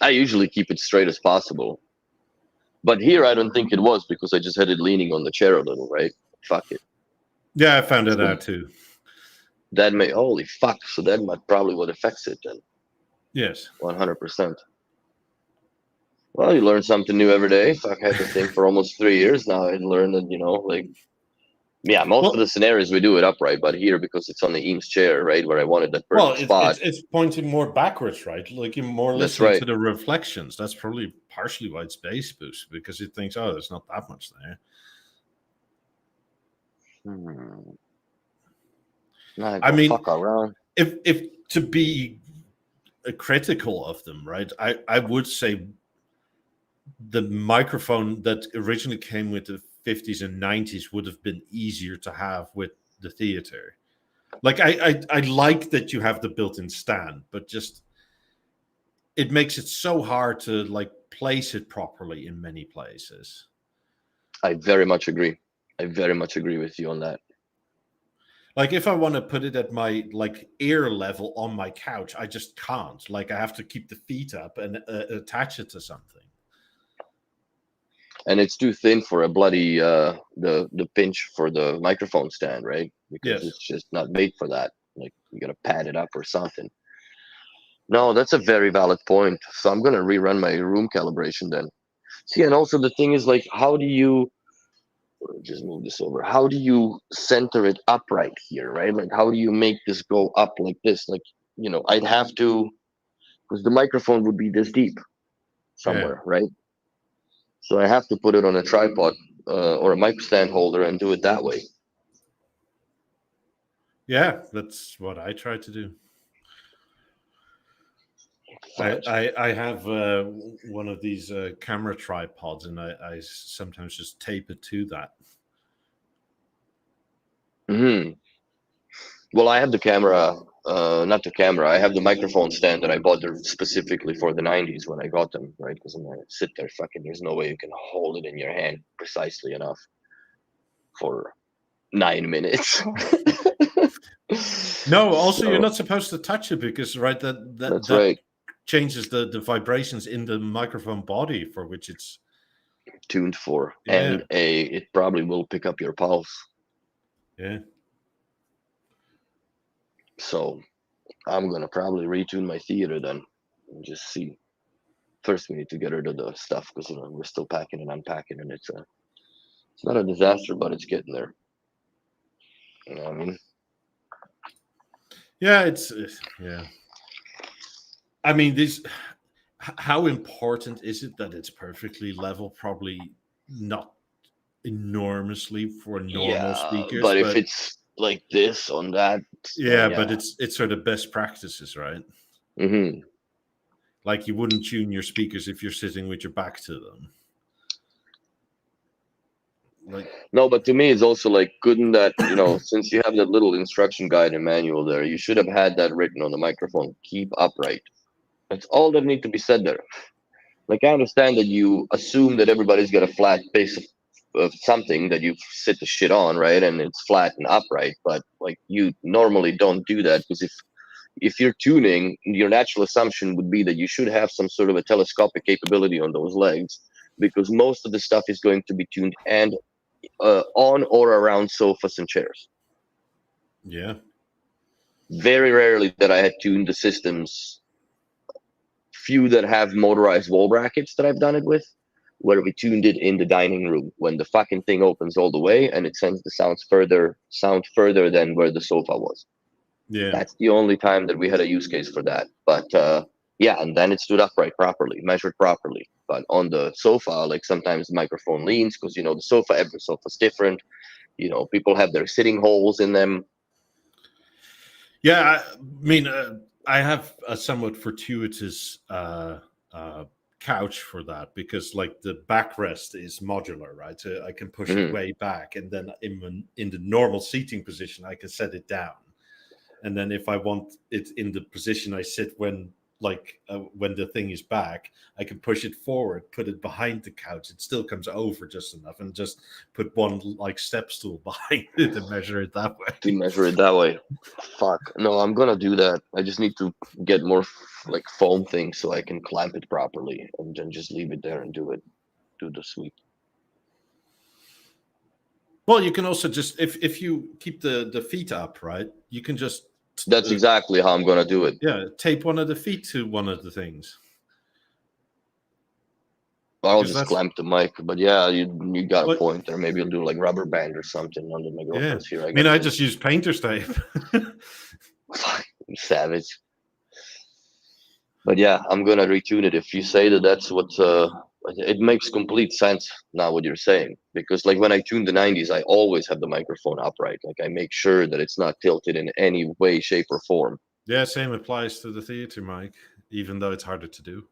I usually keep it straight as possible, but here I don't think it was, because I just had it leaning on the chair a little, right? Fuck it. Yeah, I found that So out too. that may, holy fuck, so that might probably what affects it then. Yes. 100%. Well, you learn something new every day. Fuck, I had the thing for almost 3 years now. I learned that, like, yeah, most of the scenarios we do it upright, but here, because it's on the Eames chair, right, where I wanted that perfect spot. It's pointing more backwards, right? Like you're more That's listening right. to the reflections. That's probably partially why it's bass boost, because it thinks, oh, there's not that much there. I mean, fuck around. If to be critical of them, right? I would say the microphone that originally came with the 50s and 90s would have been easier to have with the theater. Like I like that you have the built-in stand, but just it makes it so hard to like place it properly in many places. I very much agree. I very much agree with you on that. Like if I want to put it at my like ear level on my couch, I just can't. Like I have to keep the feet up and attach it to something. And it's too thin for a bloody the pinch for the microphone stand, right? Because Yes. it's just not made for that. Like, you gotta pad it up or something. No, that's a very valid point. So I'm gonna rerun my room calibration then. See, and also the thing is, like, how do you just move this over? How do you center it upright here, right? Like, how do you make this go up like this? Like, I'd have to, because the microphone would be this deep Yeah. somewhere, right? So I have to put it on a tripod or a mic stand holder and do it that way. Yeah, that's what I try to do. I have one of these camera tripods, and I sometimes just tape it to that. Well, I have the camera, not the camera. I have the microphone stand that I bought there specifically for the 90s when I got them, right? Because I'm gonna sit there, fucking. There's no way you can hold it in your hand precisely enough for 9 minutes. No, also So, you're not supposed to touch it because that's that right. changes the vibrations in the microphone body for which it's Tuned for, yeah. and it probably will pick up your pulse. Yeah. So I'm gonna probably retune my theater then and just see. First, we need to get rid of the stuff, because we're still packing and unpacking, and it's not a disaster, but it's getting there. You know what I mean? Yeah, yeah. I mean, how important is it that it's perfectly level? Probably not enormously for normal Yeah, speakers, but if but it's like this on that, yeah, then but yeah. it's sort of best practices, right? Hmm. Like you wouldn't tune your speakers if you're sitting with your back to them. Like, No, but to me, it's also like, couldn't that, since you have that little instruction guide and manual there, you should have had that written on the microphone. Keep upright. That's all that need to be said there. Like, I understand that you assume that everybody's got a flat base of something that you sit the shit on, right? And it's flat and upright, but like you normally don't do that, because if you're tuning, your natural assumption would be that you should have some sort of a telescopic capability on those legs, because most of the stuff is going to be tuned and on or around sofas and chairs. yeah, Very rarely that I had tuned the systems. Few that have motorized wall brackets that I've done it with, where we tuned it in the dining room when the fucking thing opens all the way and it sends the sound further than where the sofa was. yeah, That's the only time that we had a use case for that. But yeah, and then it stood upright properly, measured properly. But on the sofa, like sometimes the microphone leans because the sofa, every sofa's different. People have their sitting holes in them. yeah. I mean, I have a somewhat fortuitous couch for that, because like the backrest is modular, right? So I can push it Mhm. way back, and then in the normal seating position, I can set it down. And then if I want it in the position I sit when when the thing is back, I can push it forward, put it behind the couch. It still comes over just enough, and just put one like step stool behind it and measure it that To way. measure it that way. Fuck. No, I'm gonna do that. I just need to get more like foam things so I can clamp it properly and then just leave it there and do it. Do the sweep. Well, you can also just, if you keep the feet up, right, you can just That's exactly how I'm gonna do it. yeah, tape one of the feet to one of the things. I'll Because just that's clamp the mic, but yeah, you got a what. point there. Maybe I'll do like rubber band or something under my Yeah, girlfriend's here. I I mean, got I some just use painter's tape. savage. But yeah, I'm gonna retune it. If you say that that's what it makes complete sense now what you're saying, because like when I tune the 90s, I always have the microphone upright. Like I make sure that it's not tilted in any way, shape, or form. Yeah, same applies to the theater mic, even though it's harder to do.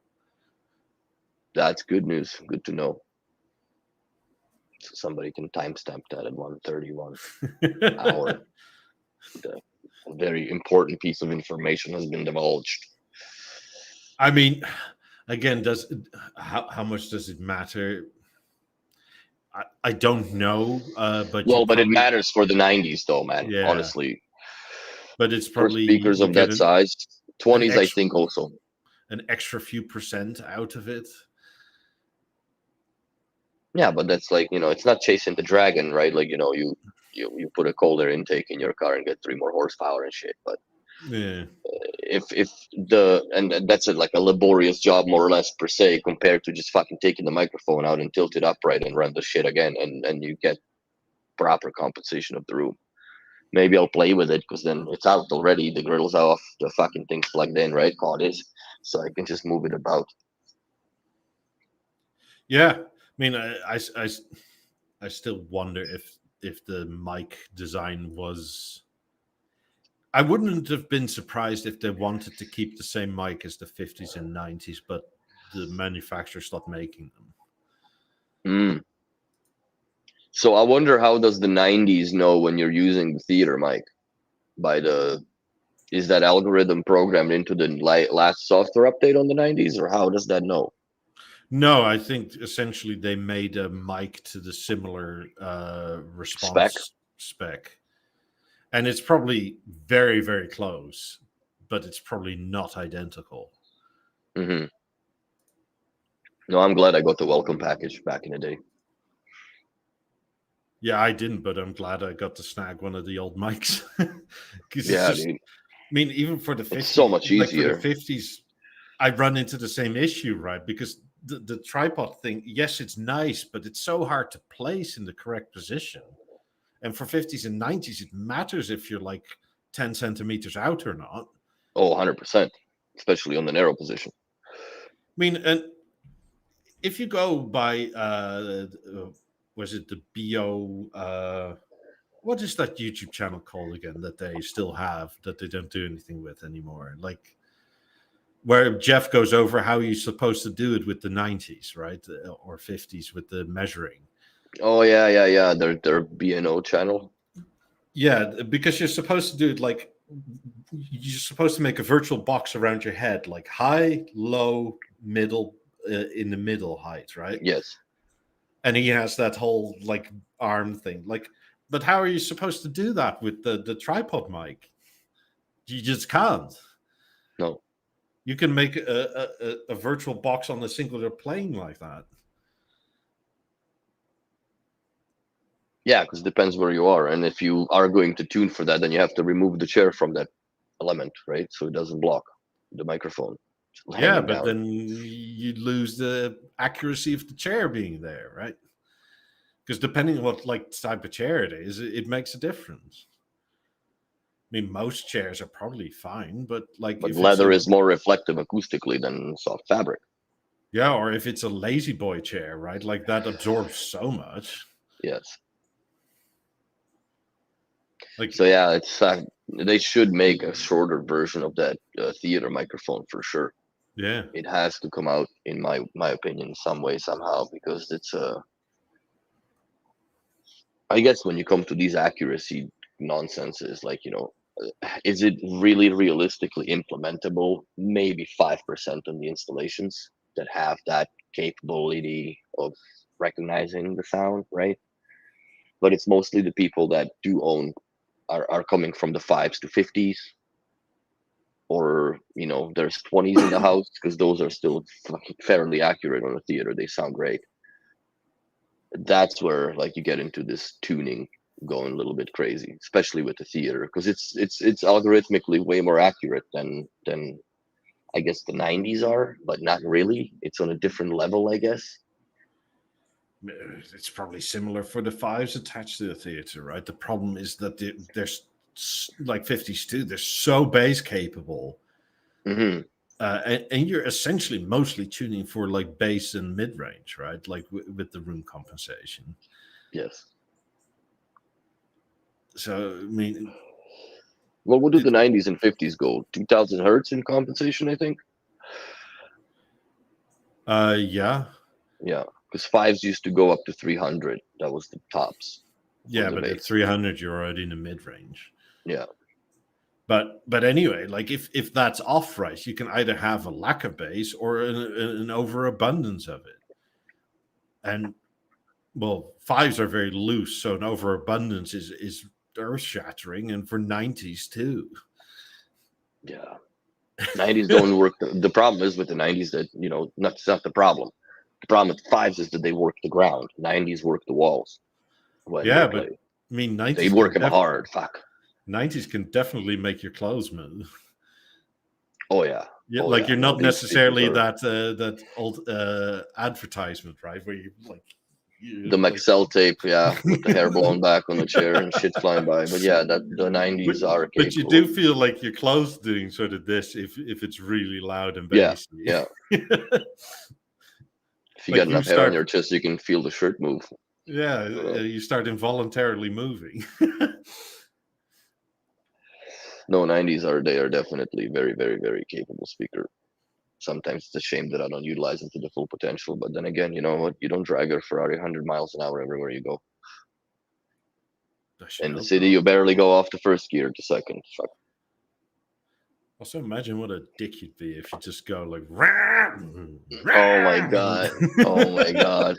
That's good news. Good to know. So somebody can timestamp that at 1:31 hour. The very important piece of information has been divulged. I mean, again, how much does it matter? I don't know, but you Well, but it probably, matters for the 90s, though, man. yeah, Honestly, but it's for probably speakers you of get that size, an 20s, I extra think also. an extra few percent out of it. Yeah, but that's like it's not chasing the dragon, right? Like you put a colder intake in your car and get 3 more horsepower and shit. But Yeah, if that's like a laborious job more or less per se, compared to just fucking taking the microphone out and tilt it upright and run the shit again, and you get proper compensation of the room. Maybe I'll play with it because then it's out already. The grill's off, the fucking thing's plugged in, right? God is, so I can just move it about. yeah. I mean, I still wonder if the mic design was. I wouldn't have been surprised if they wanted to keep the same mic as the 50s and 90s, but the manufacturer stopped making them. Mm. So I wonder, how does the 90s know when you're using the theater mic? By the Is that algorithm programmed into the last software update on the 90s, or how does that know? No, I think essentially they made a mic to the similar Spec. response spec. And it's probably very, very close, but it's probably not identical. Hmm. No, I'm glad I got the welcome package back in the day. Yeah, I didn't, but I'm glad I got to snag one of the old mics. Because it's Yeah, just, dude, I mean, even for the it's so 50s, much like for the easier. 50s, I run into the same issue, right? Because the tripod thing, yes, it's nice, but it's so hard to place in the correct position. And for 50s and 90s, it matters if you're like 10 centimeters out or not. Oh, 100%, especially on the narrow position. I mean, and if you go by, was it the what is that YouTube channel called again that they still have that they don't do anything with anymore? Like, where Jeff goes over how you're supposed to do it with the 90s, right? Or 50s with the measuring. Oh, yeah. Their BNO channel. Yeah, because you're supposed to do it like, you're supposed to make a virtual box around your head, like high, low, middle, in the middle height, right? Yes. And he has that whole like arm thing. Like, but how are you supposed to do that with the tripod mic? You just can't. No. You can make a virtual box on a singular plane like that. Yeah, because it depends where you are. And if you are going to tune for that, then you have to remove the chair from that element, right? So it doesn't block the microphone. Yeah, but then you lose the accuracy of the chair being there, right? Because depending on what like type of chair it is, it makes a difference. I mean, most chairs are probably fine, but like, but if leather is more reflective acoustically than soft fabric. Yeah, or if it's a lazy boy chair, right? Like that absorbs so much. Yes. Like, so yeah, it's they should make a shorter version of that theater microphone for sure. Yeah, it has to come out, in my opinion, some way somehow, because it's I guess when you come to these accuracy nonsenses, like, is it really realistically implementable? Maybe 5% of the installations that have that capability of recognizing the sound, right? But it's mostly the people that do own are coming from the 5s to 50s, or there's 20s in the house, because those are still fairly accurate on a theater. They sound great. That's where like you get into this tuning going a little bit crazy, especially with the theater, because it's algorithmically way more accurate than I guess the 90s are, but not really. It's on a different level, I guess. it's probably similar for the 5s attached to the theater, right? The problem is that there's like 50s too. They're so bass capable. Mm-hmm. And you're essentially mostly tuning for like bass and mid range, right? Like with the room compensation. Yes. So, I mean, well, what do the 90s and 50s go? 2000 hertz in compensation, I think. Yeah. Yeah, because 5s used to go up to 300. That was the tops. Yeah, but at 300, you're already in the mid range. Yeah. But anyway, like if that's off, right, you can either have a lack of bass or an overabundance of it. And well, 5s are very loose, so an overabundance is earth shattering, and for 90s too. Yeah. 90s don't work. The problem is with the 90s that that's not the problem. The problem with 5s is that they work the ground. 90s work the walls. Yeah, but I mean, 90s they work them hard. Fuck. 90s can definitely make your clothes move. Oh yeah. Yeah, oh, like yeah. you're not necessarily that that old advertisement, right? Where you like the Maxell tape, yeah, with the hair blown back on the chair and shit flying by. But yeah, that the 90s are capable. But you do feel like your clothes doing sort of this if it's really loud and bassy. Yeah. If you get enough hair on your chest, you can feel the shirt move. Yeah, you start involuntarily moving. No, 90s are definitely very, very, very capable speaker. Sometimes it's a shame that I don't utilize them to the full potential. But then again, you know what? You don't drag a Ferrari 100 miles an hour everywhere you go. In the city, you barely go off the first gear to second. Fuck. Also, imagine what a dick you'd be if you just go like. Oh my god! Oh my god!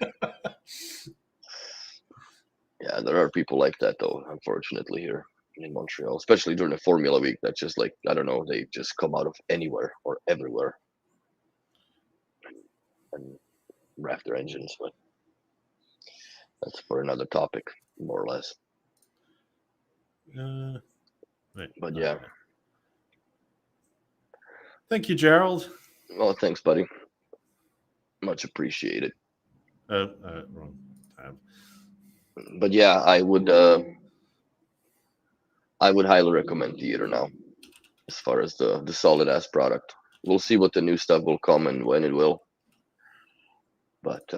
Yeah, there are people like that though. Unfortunately, here in Montreal, especially during the Formula Week, that just like I don't know, they just come out of anywhere or everywhere and rev their engines. But that's for another topic, more or less. But yeah. Thank you, Gerald. Well, thanks, buddy. Much appreciated. Wrong tab. But yeah, I would I would highly recommend Theatre now, as far as the solid ass product. We'll see what the new stuff will come and when it will. But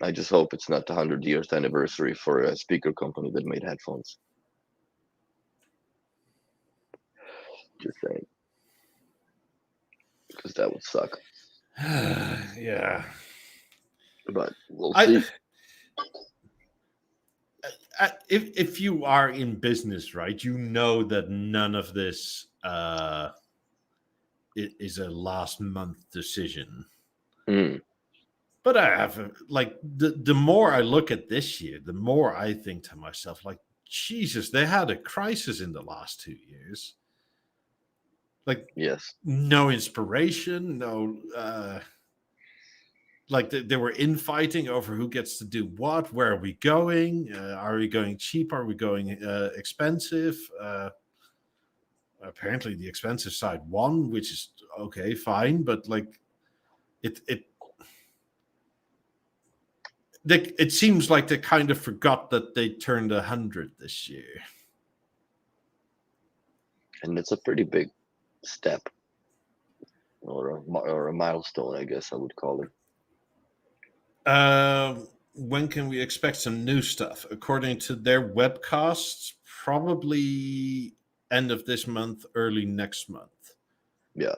I just hope it's not the 100 years anniversary for a speaker company that made headphones. Just saying, because that would suck. Yeah. But we'll see. If you are in business, right, you know that none of this is a last month decision. Mm. But I have the more I look at this year, the more I think to myself, like, Jesus, they had a crisis in the last 2 years. Like, Yes, no inspiration, no. Like they were infighting over who gets to do what. Where are we going? Are we going cheap? Are we going expensive? Apparently, the expensive side won, which is okay, fine. But like, it seems like they kind of forgot that they turned 100 this year, and it's a pretty big step, or a milestone, I guess I would call it. When can we expect some new stuff? According to their webcasts, probably end of this month, early next month. Yeah.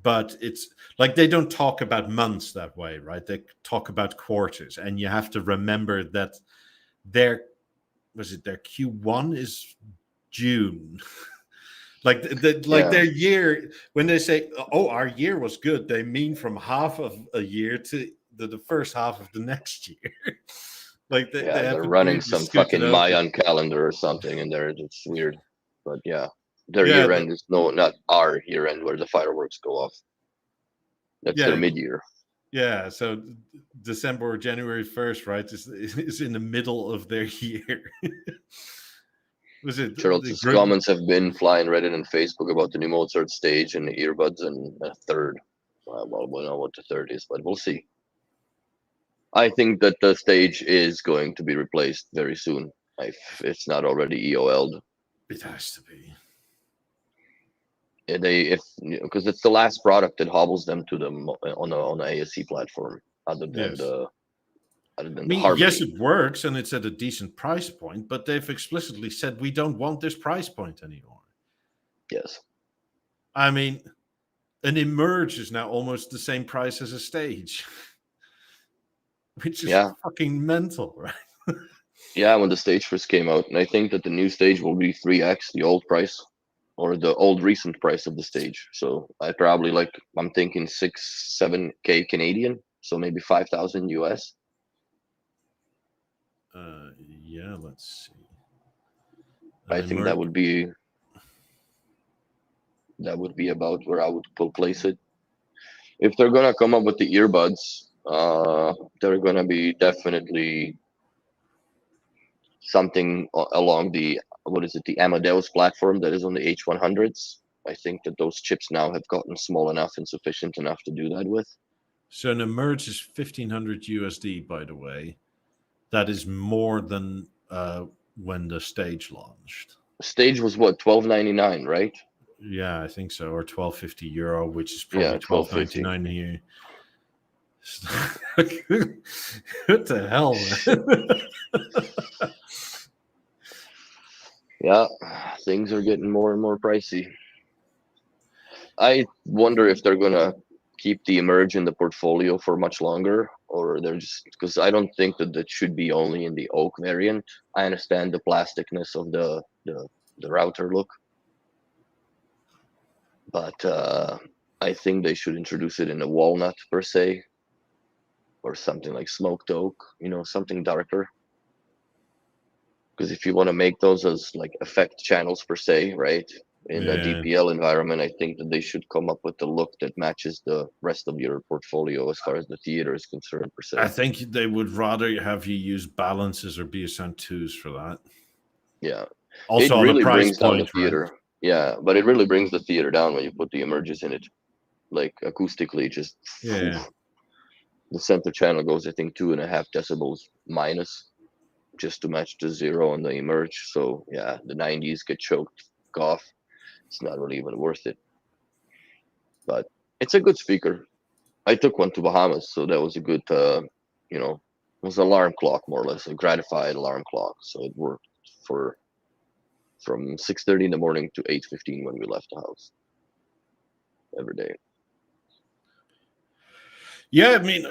But it's like they don't talk about months that way, right? They talk about quarters, and you have to remember that their Q1 is June. Their year, when they say, "Oh, our year was good," they mean from half of a year to the first half of the next year. They're running some fucking Mayan calendar or something, and it's weird. But yeah, their year end is not our year end where the fireworks go off. That's their mid year. Yeah, so December or January 1st, right, is in the middle of their year. Was it? Charlotte's comments have been flying Reddit and Facebook about the new Mozart stage and the earbuds and a third. Well, we'll know what the third is, but we'll see. I think that the stage is going to be replaced very soon. If it's not already EOL'd. It has to be. Because it's the last product that hobbles them to them on the ASC platform, other than the Harmony. Yes, it works and it's at a decent price point, but they've explicitly said we don't want this price point anymore. Yes. I mean, an Emerge is now almost the same price as a stage, which is fucking mental, right? Yeah, when the stage first came out, and I think that the new stage will be 3x the old price, or the old recent price of the stage. So I'm thinking 6-7K Canadian, so maybe 5,000 US. Yeah, let's see. I think that would be about where I would place it. If they're gonna come up with the earbuds, they're gonna be definitely something along the Amadeus platform that is on the H100s. I think that those chips now have gotten small enough and sufficient enough to do that with. So an Emerge is 1,500 USD, by the way. That is more than when the stage launched. Stage was what, $12.99, right? Yeah, I think so, or €12.50, which is probably $12.99 here. What the hell, man? Yeah, things are getting more and more pricey. I wonder if they're gonna keep the Emerge in the portfolio for much longer, or they're just, because I don't think that should be only in the oak variant. I understand the plasticness of the router look, but I think they should introduce it in a walnut per se, or something like smoked oak, something darker. Because if you want to make those as like effect channels per se, right, in a DPL environment, I think that they should come up with a look that matches the rest of your portfolio as far as the theater is concerned per se. I think they would rather have you use balances or BeoSound 2s for that. Yeah. Also, it really brings down the theater. Right? Yeah, but it really brings the theater down when you put the Emerges in it. Like acoustically, just the center channel goes, I think, 2.5 decibels minus. just to match the 0 and the emerge. So yeah, the 90s get choked off. It's not really even worth it. But it's a good speaker. I took one to Bahamas, so that was a good, you know, it was an alarm clock more or less, a gratified alarm clock. So it worked for from 6:30 in the morning to 8:15 when we left the house every day. Yeah, I mean,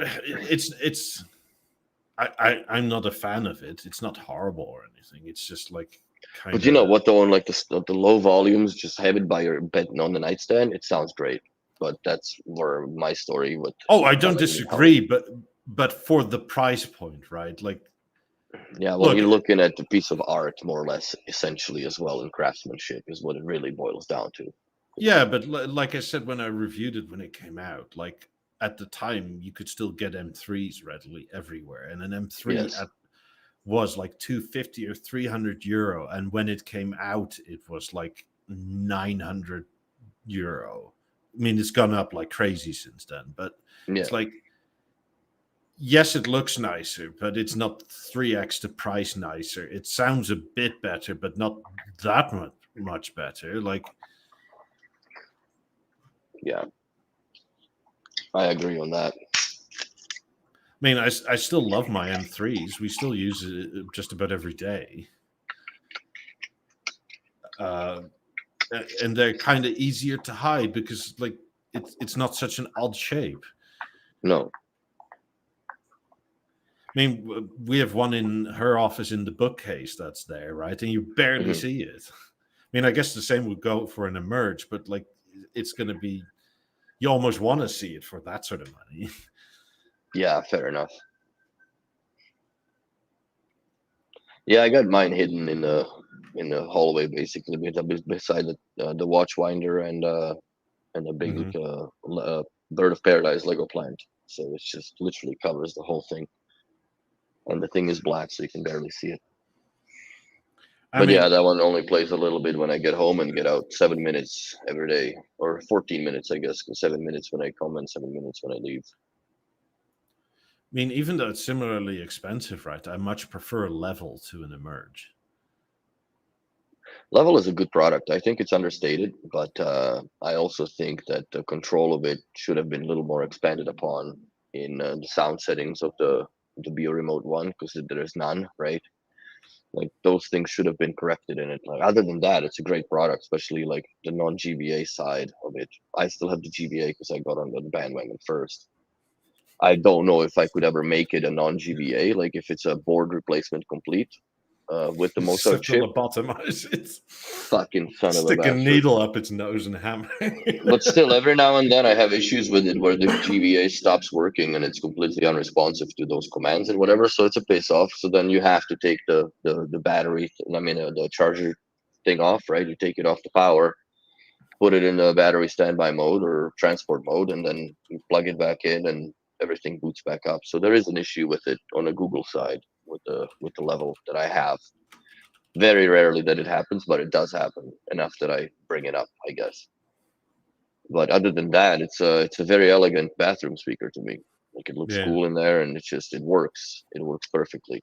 I'm not a fan of it. It's not horrible or anything. It's just like kind of. But you know what, though, on like the low volumes, just have it by your bed on the nightstand. It sounds great. But that's where my story with. Oh, I don't disagree, but for the price point, right? Like, yeah, well, you're looking at a piece of art, more or less, essentially, as well, in craftsmanship is what it really boils down to. Yeah, but like I said when I reviewed it when it came out, like at the time you could still get M3s readily everywhere, and an M3 was like 250 or 300 euro, and when it came out, it was like 900 euro. I mean, it's gone up like crazy since then, but it's like, yes, it looks nicer, but it's not 3x the price nicer. It sounds a bit better, but not that much better. Like, yeah, I agree on that. I mean, I still love my M3s. We still use it just about every day. And they're kind of easier to hide because, like, it's not such an odd shape. No. I mean, we have one in her office in the bookcase that's there, right? And you barely see it. I mean, I guess the same would go for an emerge, but like, it's going to be, you almost want to see it for that sort of money. Yeah, fair enough. Yeah, I got mine hidden in the hallway, basically, beside the watch winder and a big bird of paradise Lego plant. So it's just literally covers the whole thing, and the thing is black, so you can barely see it. But yeah, that one only plays a little bit when I get home and get out. 7 minutes every day, or 14 minutes, I guess. 7 minutes when I come and 7 minutes when I leave. I mean, even though it's similarly expensive, right? I much prefer Level to an Emerge. Level is a good product. I think it's understated, but I also think that the control of it should have been a little more expanded upon in the sound settings of the BeoRemote one, because there is none, right? Like, those things should have been corrected in it. Like, other than that, it's a great product, especially like the non-GBA side of it. I still have the GBA because I got on the bandwagon first. I don't know if I could ever make it a non-GBA, like if it's a board replacement complete with the Mozart chip. Lobotomize it. Fucking son of a Stick a bastard. needle up its nose and hammer. But still, every now and then I have issues with it where the GBA stops working and it's completely unresponsive to those commands and whatever. So it's a piss off. So then you have to take the battery, the charger thing off, right? You take it off the power, put it in the battery standby mode or transport mode, and then you plug it back in and everything boots back up. So there is an issue with it on the Google side with the Level that I have. Very rarely that it happens, but it does happen enough that I bring it up, I guess. But other than that, it's a very elegant bathroom speaker to me. Like, it looks cool in there, and it works. It works perfectly.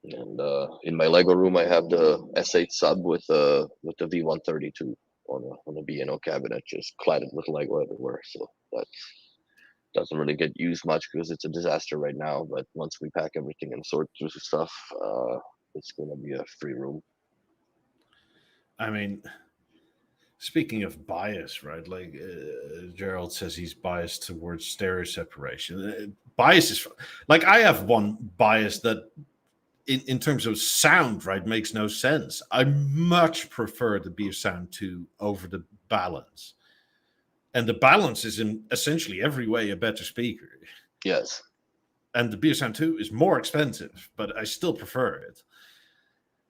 And in my Lego room, I have the S8 sub with the V132 on a B&O cabinet, just cladded with Lego everywhere. So that doesn't really get used much because it's a disaster right now. But once we pack everything and sort through stuff, it's going to be a free room. I mean, speaking of bias, right? Like Gerald says, he's biased towards stereo separation. Bias is like, I have one bias that, in terms of sound, right, makes no sense. I much prefer the BeoSound 2 over the Balance, and the Balance is in essentially every way a better speaker. Yes. And the BeoSound 2 is more expensive, but I still prefer it.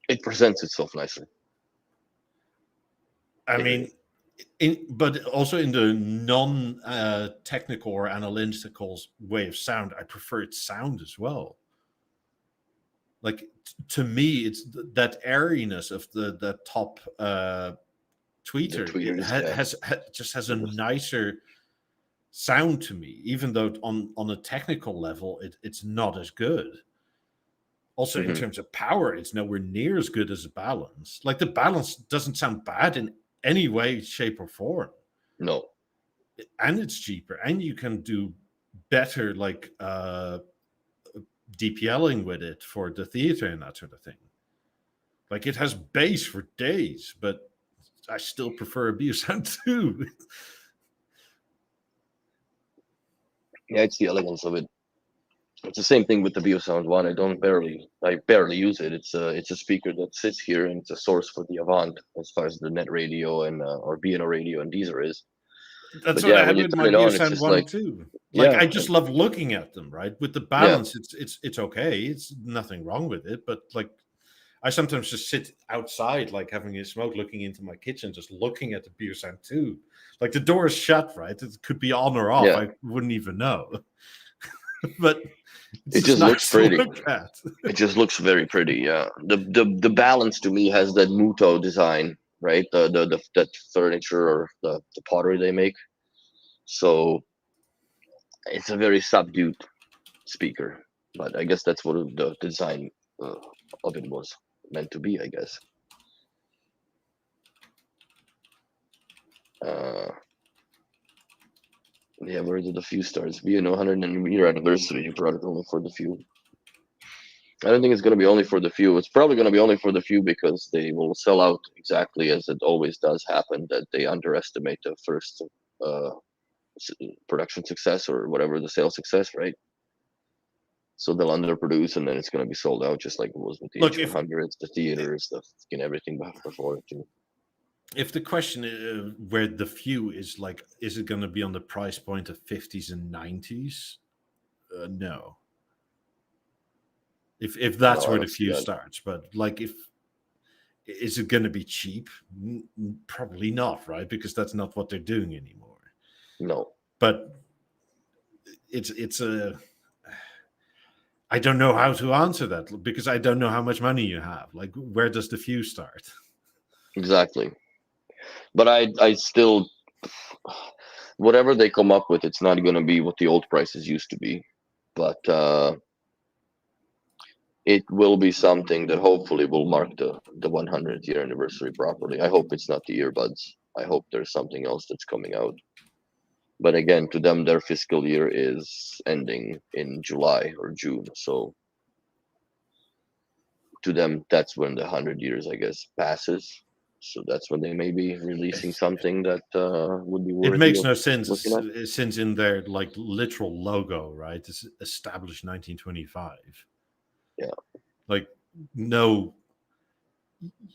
It presents itself nicely. I mean, but also in the non-technical or analytical way of sound, I prefer its sound as well. Like, to me, it's that airiness of the top tweeter. It just has a nicer sound to me, even though on a technical level, it's not as good. Also, in terms of power, it's nowhere near as good as a balance. Like the balance doesn't sound bad in any way, shape, or form. No. And it's cheaper, and you can do better, like DPLing with it for the theater and that sort of thing. Like it has bass for days, but I still prefer a BeoSound 2. Yeah, it's the elegance of it. It's the same thing with the BeoSound 1. I barely use it. It's a speaker that sits here, and it's a source for the Avant as far as the net radio and or B&O radio and Deezer is. That's But what I yeah, had when you with turn my it on, it's BeoSound just 1 like, too. Like yeah, I just love looking at them, right? With the balance, it's okay. It's nothing wrong with it, but like I sometimes just sit outside, like having a smoke, looking into my kitchen, just looking at the BeoSound 2. Like the door is shut, right? It could be on or off. yeah. I wouldn't even know. But it's It just looks nice to pretty. look at. It just looks very pretty. Yeah. The balance to me has that Muto design, right? The that furniture or the pottery they make. So it's a very subdued speaker, but I guess that's what the design of it was meant to be, I guess. Yeah, where did the few stars? Be 100-year anniversary. You brought it only for the few. I don't think it's going to be only for the few. It's probably going to be only for the few because they will sell out exactly as it always does happen. That they underestimate the first production success or whatever the sales success, right? So they'll underproduce, and then it's going to be sold out, just like it was with the H100s, the theaters, the everything before it too. If the question is where the few is, like, is it going to be on the price point of 50s and 90s? No. If that's where the few starts, but like, is it going to be cheap? Probably not, right? Because that's not what they're doing anymore. No. But it's a. I don't know how to answer that because I don't know how much money you have. Like, where does the few start? Exactly. But I still, whatever they come up with, it's not going to be what the old prices used to be. But it will be something that hopefully will mark the 100th year anniversary properly. I hope it's not the earbuds. I hope there's something else that's coming out. But again, to them, their fiscal year is ending in July or June. So to them, that's when the 100 years, I guess, passes. So that's when they may be releasing something that would be worthy. It makes no sense since in their like literal logo, right? It's established 1925. Yeah. Like, no,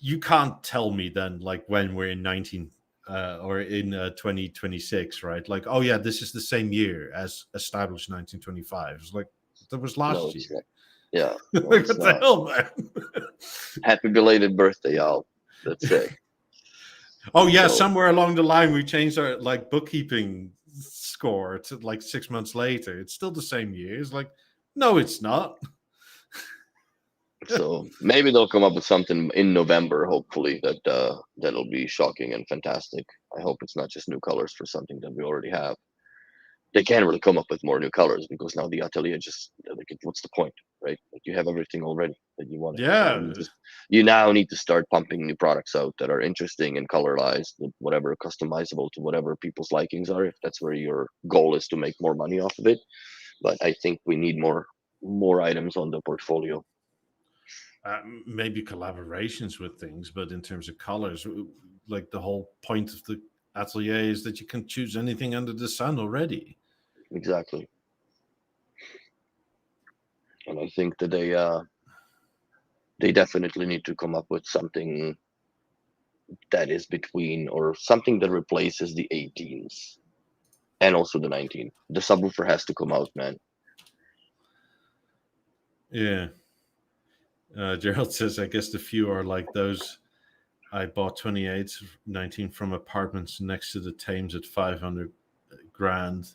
you can't tell me then, like, when we're in 2026, right? Like, oh yeah, this is the same year as established 1925. It's like, that was last year. Not. Yeah. No, like, what the hell, man? Happy belated birthday, Al. That's it. Oh yeah, so, somewhere along the line we changed our like bookkeeping score to like 6 months later. It's still the same year. It's like, no, it's not. So maybe they'll come up with something in November, hopefully, that'll be shocking and fantastic. I hope it's not just new colors for something that we already have. They can't really come up with more new colors because now the Atelier just, like, what's the point, right? Like, you have everything already that you want. Yeah. You now need to start pumping new products out that are interesting and colorized, whatever, customizable to whatever people's likings are, if that's where your goal is to make more money off of it. But I think we need more items on the portfolio. Maybe collaborations with things, but in terms of colors, like the whole point of the Atelier is that you can choose anything under the sun already. Exactly. And I think that they definitely need to come up with something that is between, or something that replaces the 18s and also the 19. The subwoofer has to come out, man. Yeah. Gerald says, I guess the few are like those I bought 28s 19 from apartments next to the Thames at 500 grand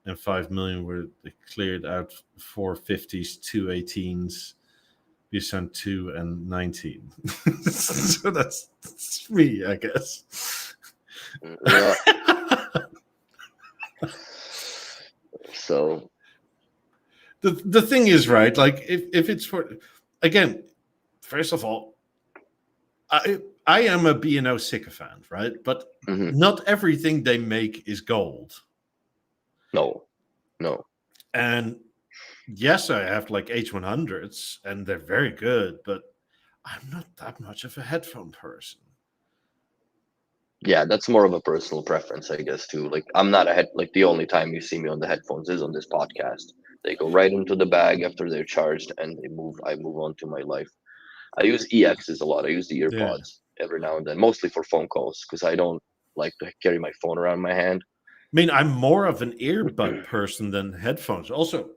and 5 million were cleared out 450s, 218s, BeoSound 2 and 19. So that's 3, I guess. Yeah. So the thing is, right, like if it's for, again, first of all, I am a B&O sycophant, right? But not everything they make is gold. No. And yes, I have like H100s, and they're very good, but I'm not that much of a headphone person. Yeah, that's more of a personal preference, I guess, too. Like, I'm not like, the only time you see me on the headphones is on this podcast. They go right into the bag after they're charged, and I move on to my life. I use EXs a lot. I use the earpods every now and then, mostly for phone calls, because I don't like to carry my phone around my hand. I mean, I'm more of an earbud person than headphones. Also,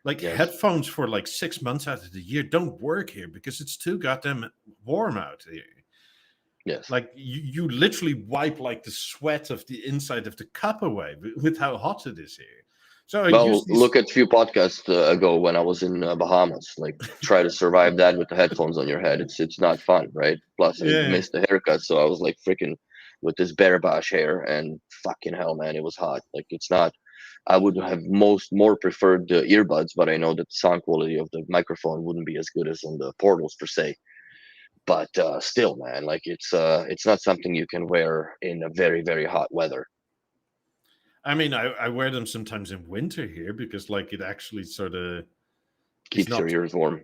like headphones for like 6 months out of the year don't work here because it's too goddamn warm out here. Yes. Like you literally wipe like the sweat of the inside of the cup away with how hot it is here. So look at a few podcasts ago when I was in Bahamas. Like, try to survive that with the headphones on your head. It's not fun, right? Plus, I missed the haircut, so I was like freaking with this bare bash hair, and fucking hell, man, it was hot. Like, it's not. I would have more preferred the earbuds, but I know that the sound quality of the microphone wouldn't be as good as on the portals per se. But still, man, like, it's not something you can wear in a very, very hot weather. I mean, I wear them sometimes in winter here because, like, it actually sort of keeps your ears warm.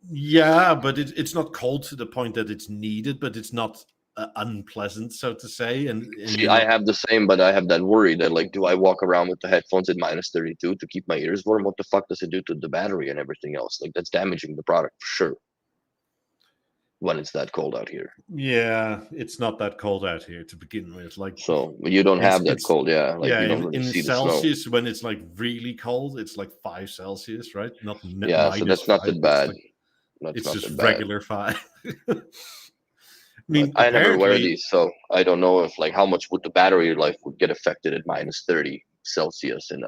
Yeah, but it's not cold to the point that it's needed, but it's not unpleasant, so to say. And see, I have the same, but I have that worry that, like, do I walk around with the headphones at -32 to keep my ears warm? What the fuck does it do to the battery and everything else? Like, that's damaging the product for sure when it's that cold out here. Yeah, it's not that cold out here to begin with. Like, so you don't have that cold, Like, you don't really in see Celsius, the snow. when it's like really cold, it's like 5 Celsius, right? Not so that's not that bad. It's just regular 5. I mean, I never wear these, so I don't know if, like, how much would the battery life would get affected at -30 Celsius in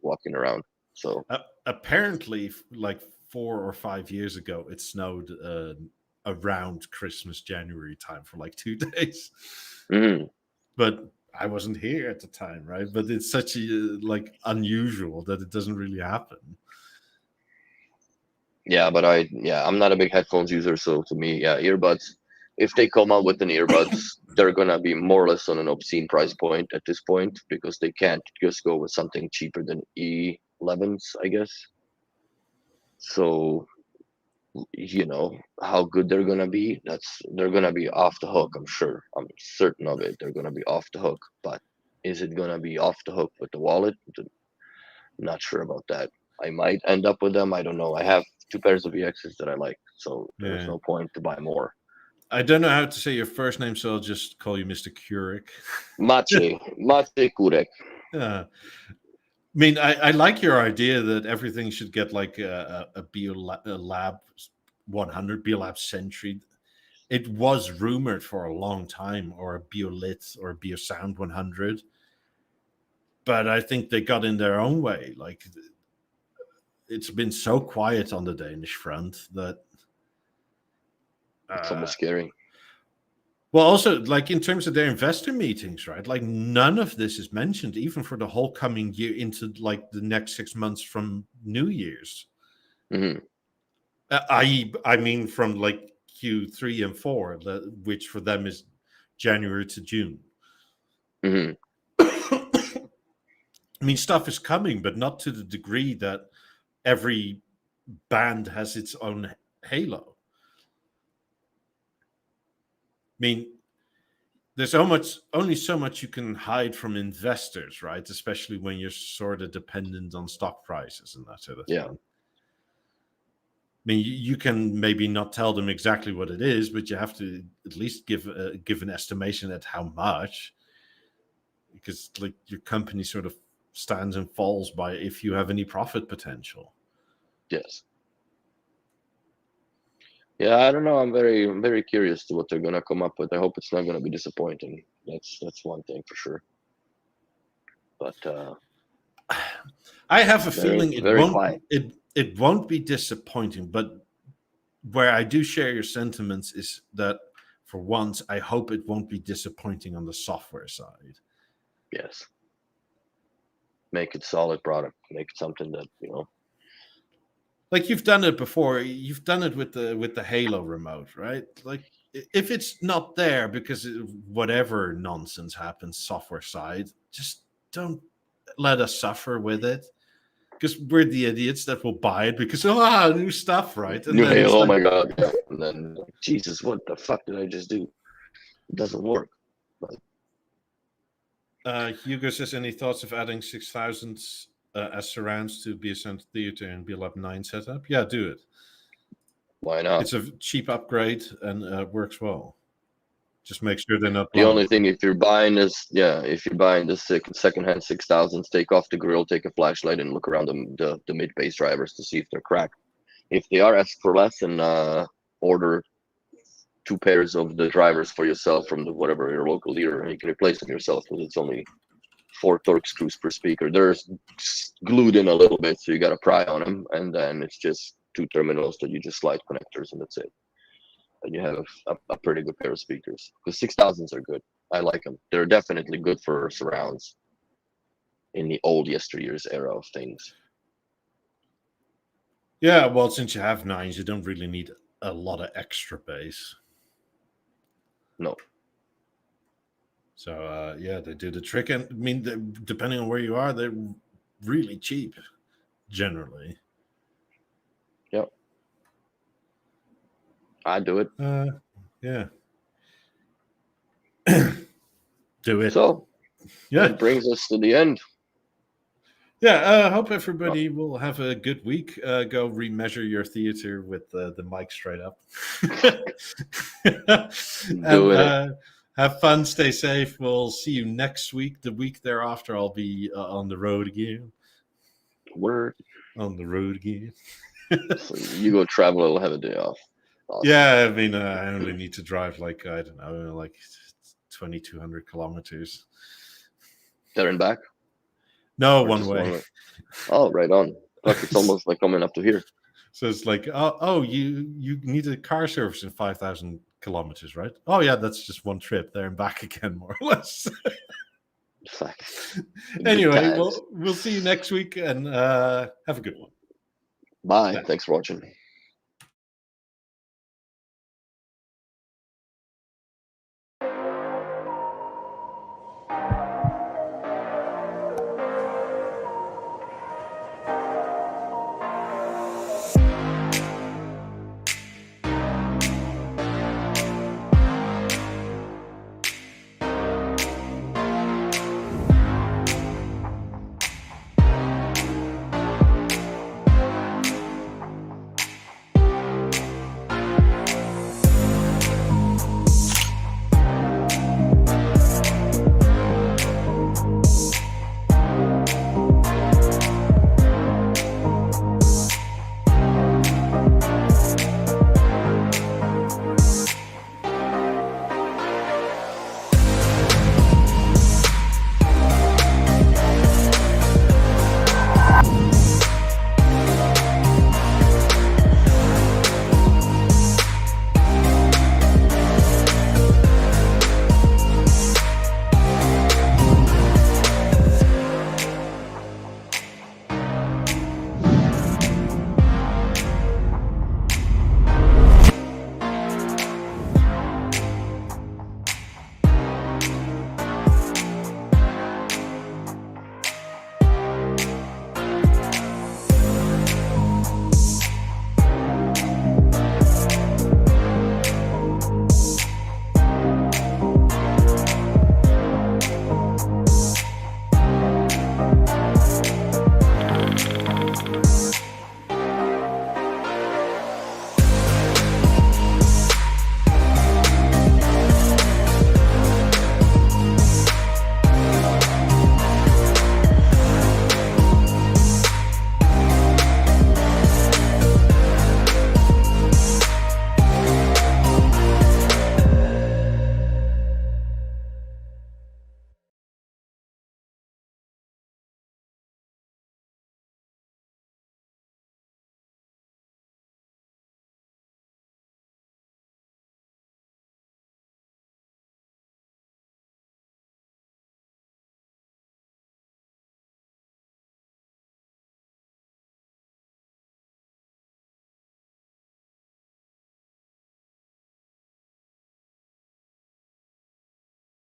walking around. So apparently, like 4 or 5 years ago, it snowed around Christmas, January time for like 2 days. But I wasn't here at the time, right? But it's such a like unusual that it doesn't really happen. Yeah, but I'm not a big headphones user, so to me, earbuds. If they come out with an earbuds, they're gonna be more or less on an obscene price point at this point, because they can't just go with something cheaper than E11s, I guess. So, how good they're gonna be. They're gonna be off the hook. I'm sure. I'm certain of it. They're gonna be off the hook. But is it gonna be off the hook with the wallet? Not sure about that. I might end up with them. I don't know. I have 2 pairs of EXs that I like, so there's no point to buy more. I don't know how to say your first name, so I'll just call you Mr. Kurek. Maciej Kurek. I mean, I like your idea that everything should get like a BeoLab 100, BeoLab Century. It was rumored for a long time, or a BeoLit or a BeoSound 100. But I think they got in their own way. Like, it's been so quiet on the Danish front that it's almost scary. Well, also, like, in terms of their investor meetings, right? Like, none of this is mentioned, even for the whole coming year into like the next 6 months from New Year's. I mean, from like Q3 and 4, which for them is January to June. I mean, stuff is coming, but not to the degree that every band has its own halo. I mean, there's only so much you can hide from investors, right? Especially when you're sort of dependent on stock prices and that sort of thing. I mean, you can maybe not tell them exactly what it is, but you have to at least give an estimation at how much, because like your company sort of stands and falls by if you have any profit potential. Yes. Yeah, I don't know. I'm very, very curious to what they're gonna come up with. I hope it's not gonna be disappointing. That's one thing for sure. But I have a feeling it won't be disappointing. But where I do share your sentiments is that for once, I hope it won't be disappointing on the software side. Yes. Make it solid product. Make it something that Like you've done it before. You've done it with the Halo remote, right? Like you've done it with the Halo remote, right? Like if it's not there because whatever nonsense happens software side, just don't let us suffer with it. Because we're the idiots that will buy it because new stuff, right? And New then it's Halo, oh like, my god! Yeah. And then Jesus, what the fuck did I just do? It doesn't work. Hugo says, any thoughts of adding 6000 as surrounds to BeoSound Theatre and BeoLab 9 setup? Yeah, do it. Why not? It's a cheap upgrade and works well. Just make sure they're not The loud. only thing, if you're buying this, if you're buying this secondhand 6000s, take off the grill, take a flashlight, and look around the mid bass drivers to see if they're cracked. If they are, ask for less and order 2 pairs of the drivers for yourself from whatever your local dealer, and you can replace them yourself because it's only 4 Torx screws per speaker. They're glued in a little bit, so you got to pry on them, and then it's just 2 terminals that you just slide connectors, and that's it. And you have a pretty good pair of speakers. Because 6000s are good. I like them. They're definitely good for surrounds in the old yesteryears era of things. Yeah, well, since you have 9s, you don't really need a lot of extra bass. No. So, they do the trick. And I mean, depending on where you are, they're really cheap, generally. Yep. I do it. Yeah. Do it. So, yeah, that brings us to the end. Yeah, I hope everybody will have a good week. Go remeasure your theater with the mic straight up. And have fun, stay safe. We'll see you next week. The week thereafter, I'll be on the road again. Word. On the road again. So you go travel, I'll have a day off. Awesome. Yeah, I mean, I only need to drive like 2,200 kilometers. There and back? No, one way. Oh, right on. Fuck, it's almost like coming up to here. So it's like, you need a car service in 5,000 kilometers, right? Oh, yeah, that's just one trip there and back again, more or less. Fuck. Anyway, we'll see you next week and have a good one. Bye. Thanks for watching.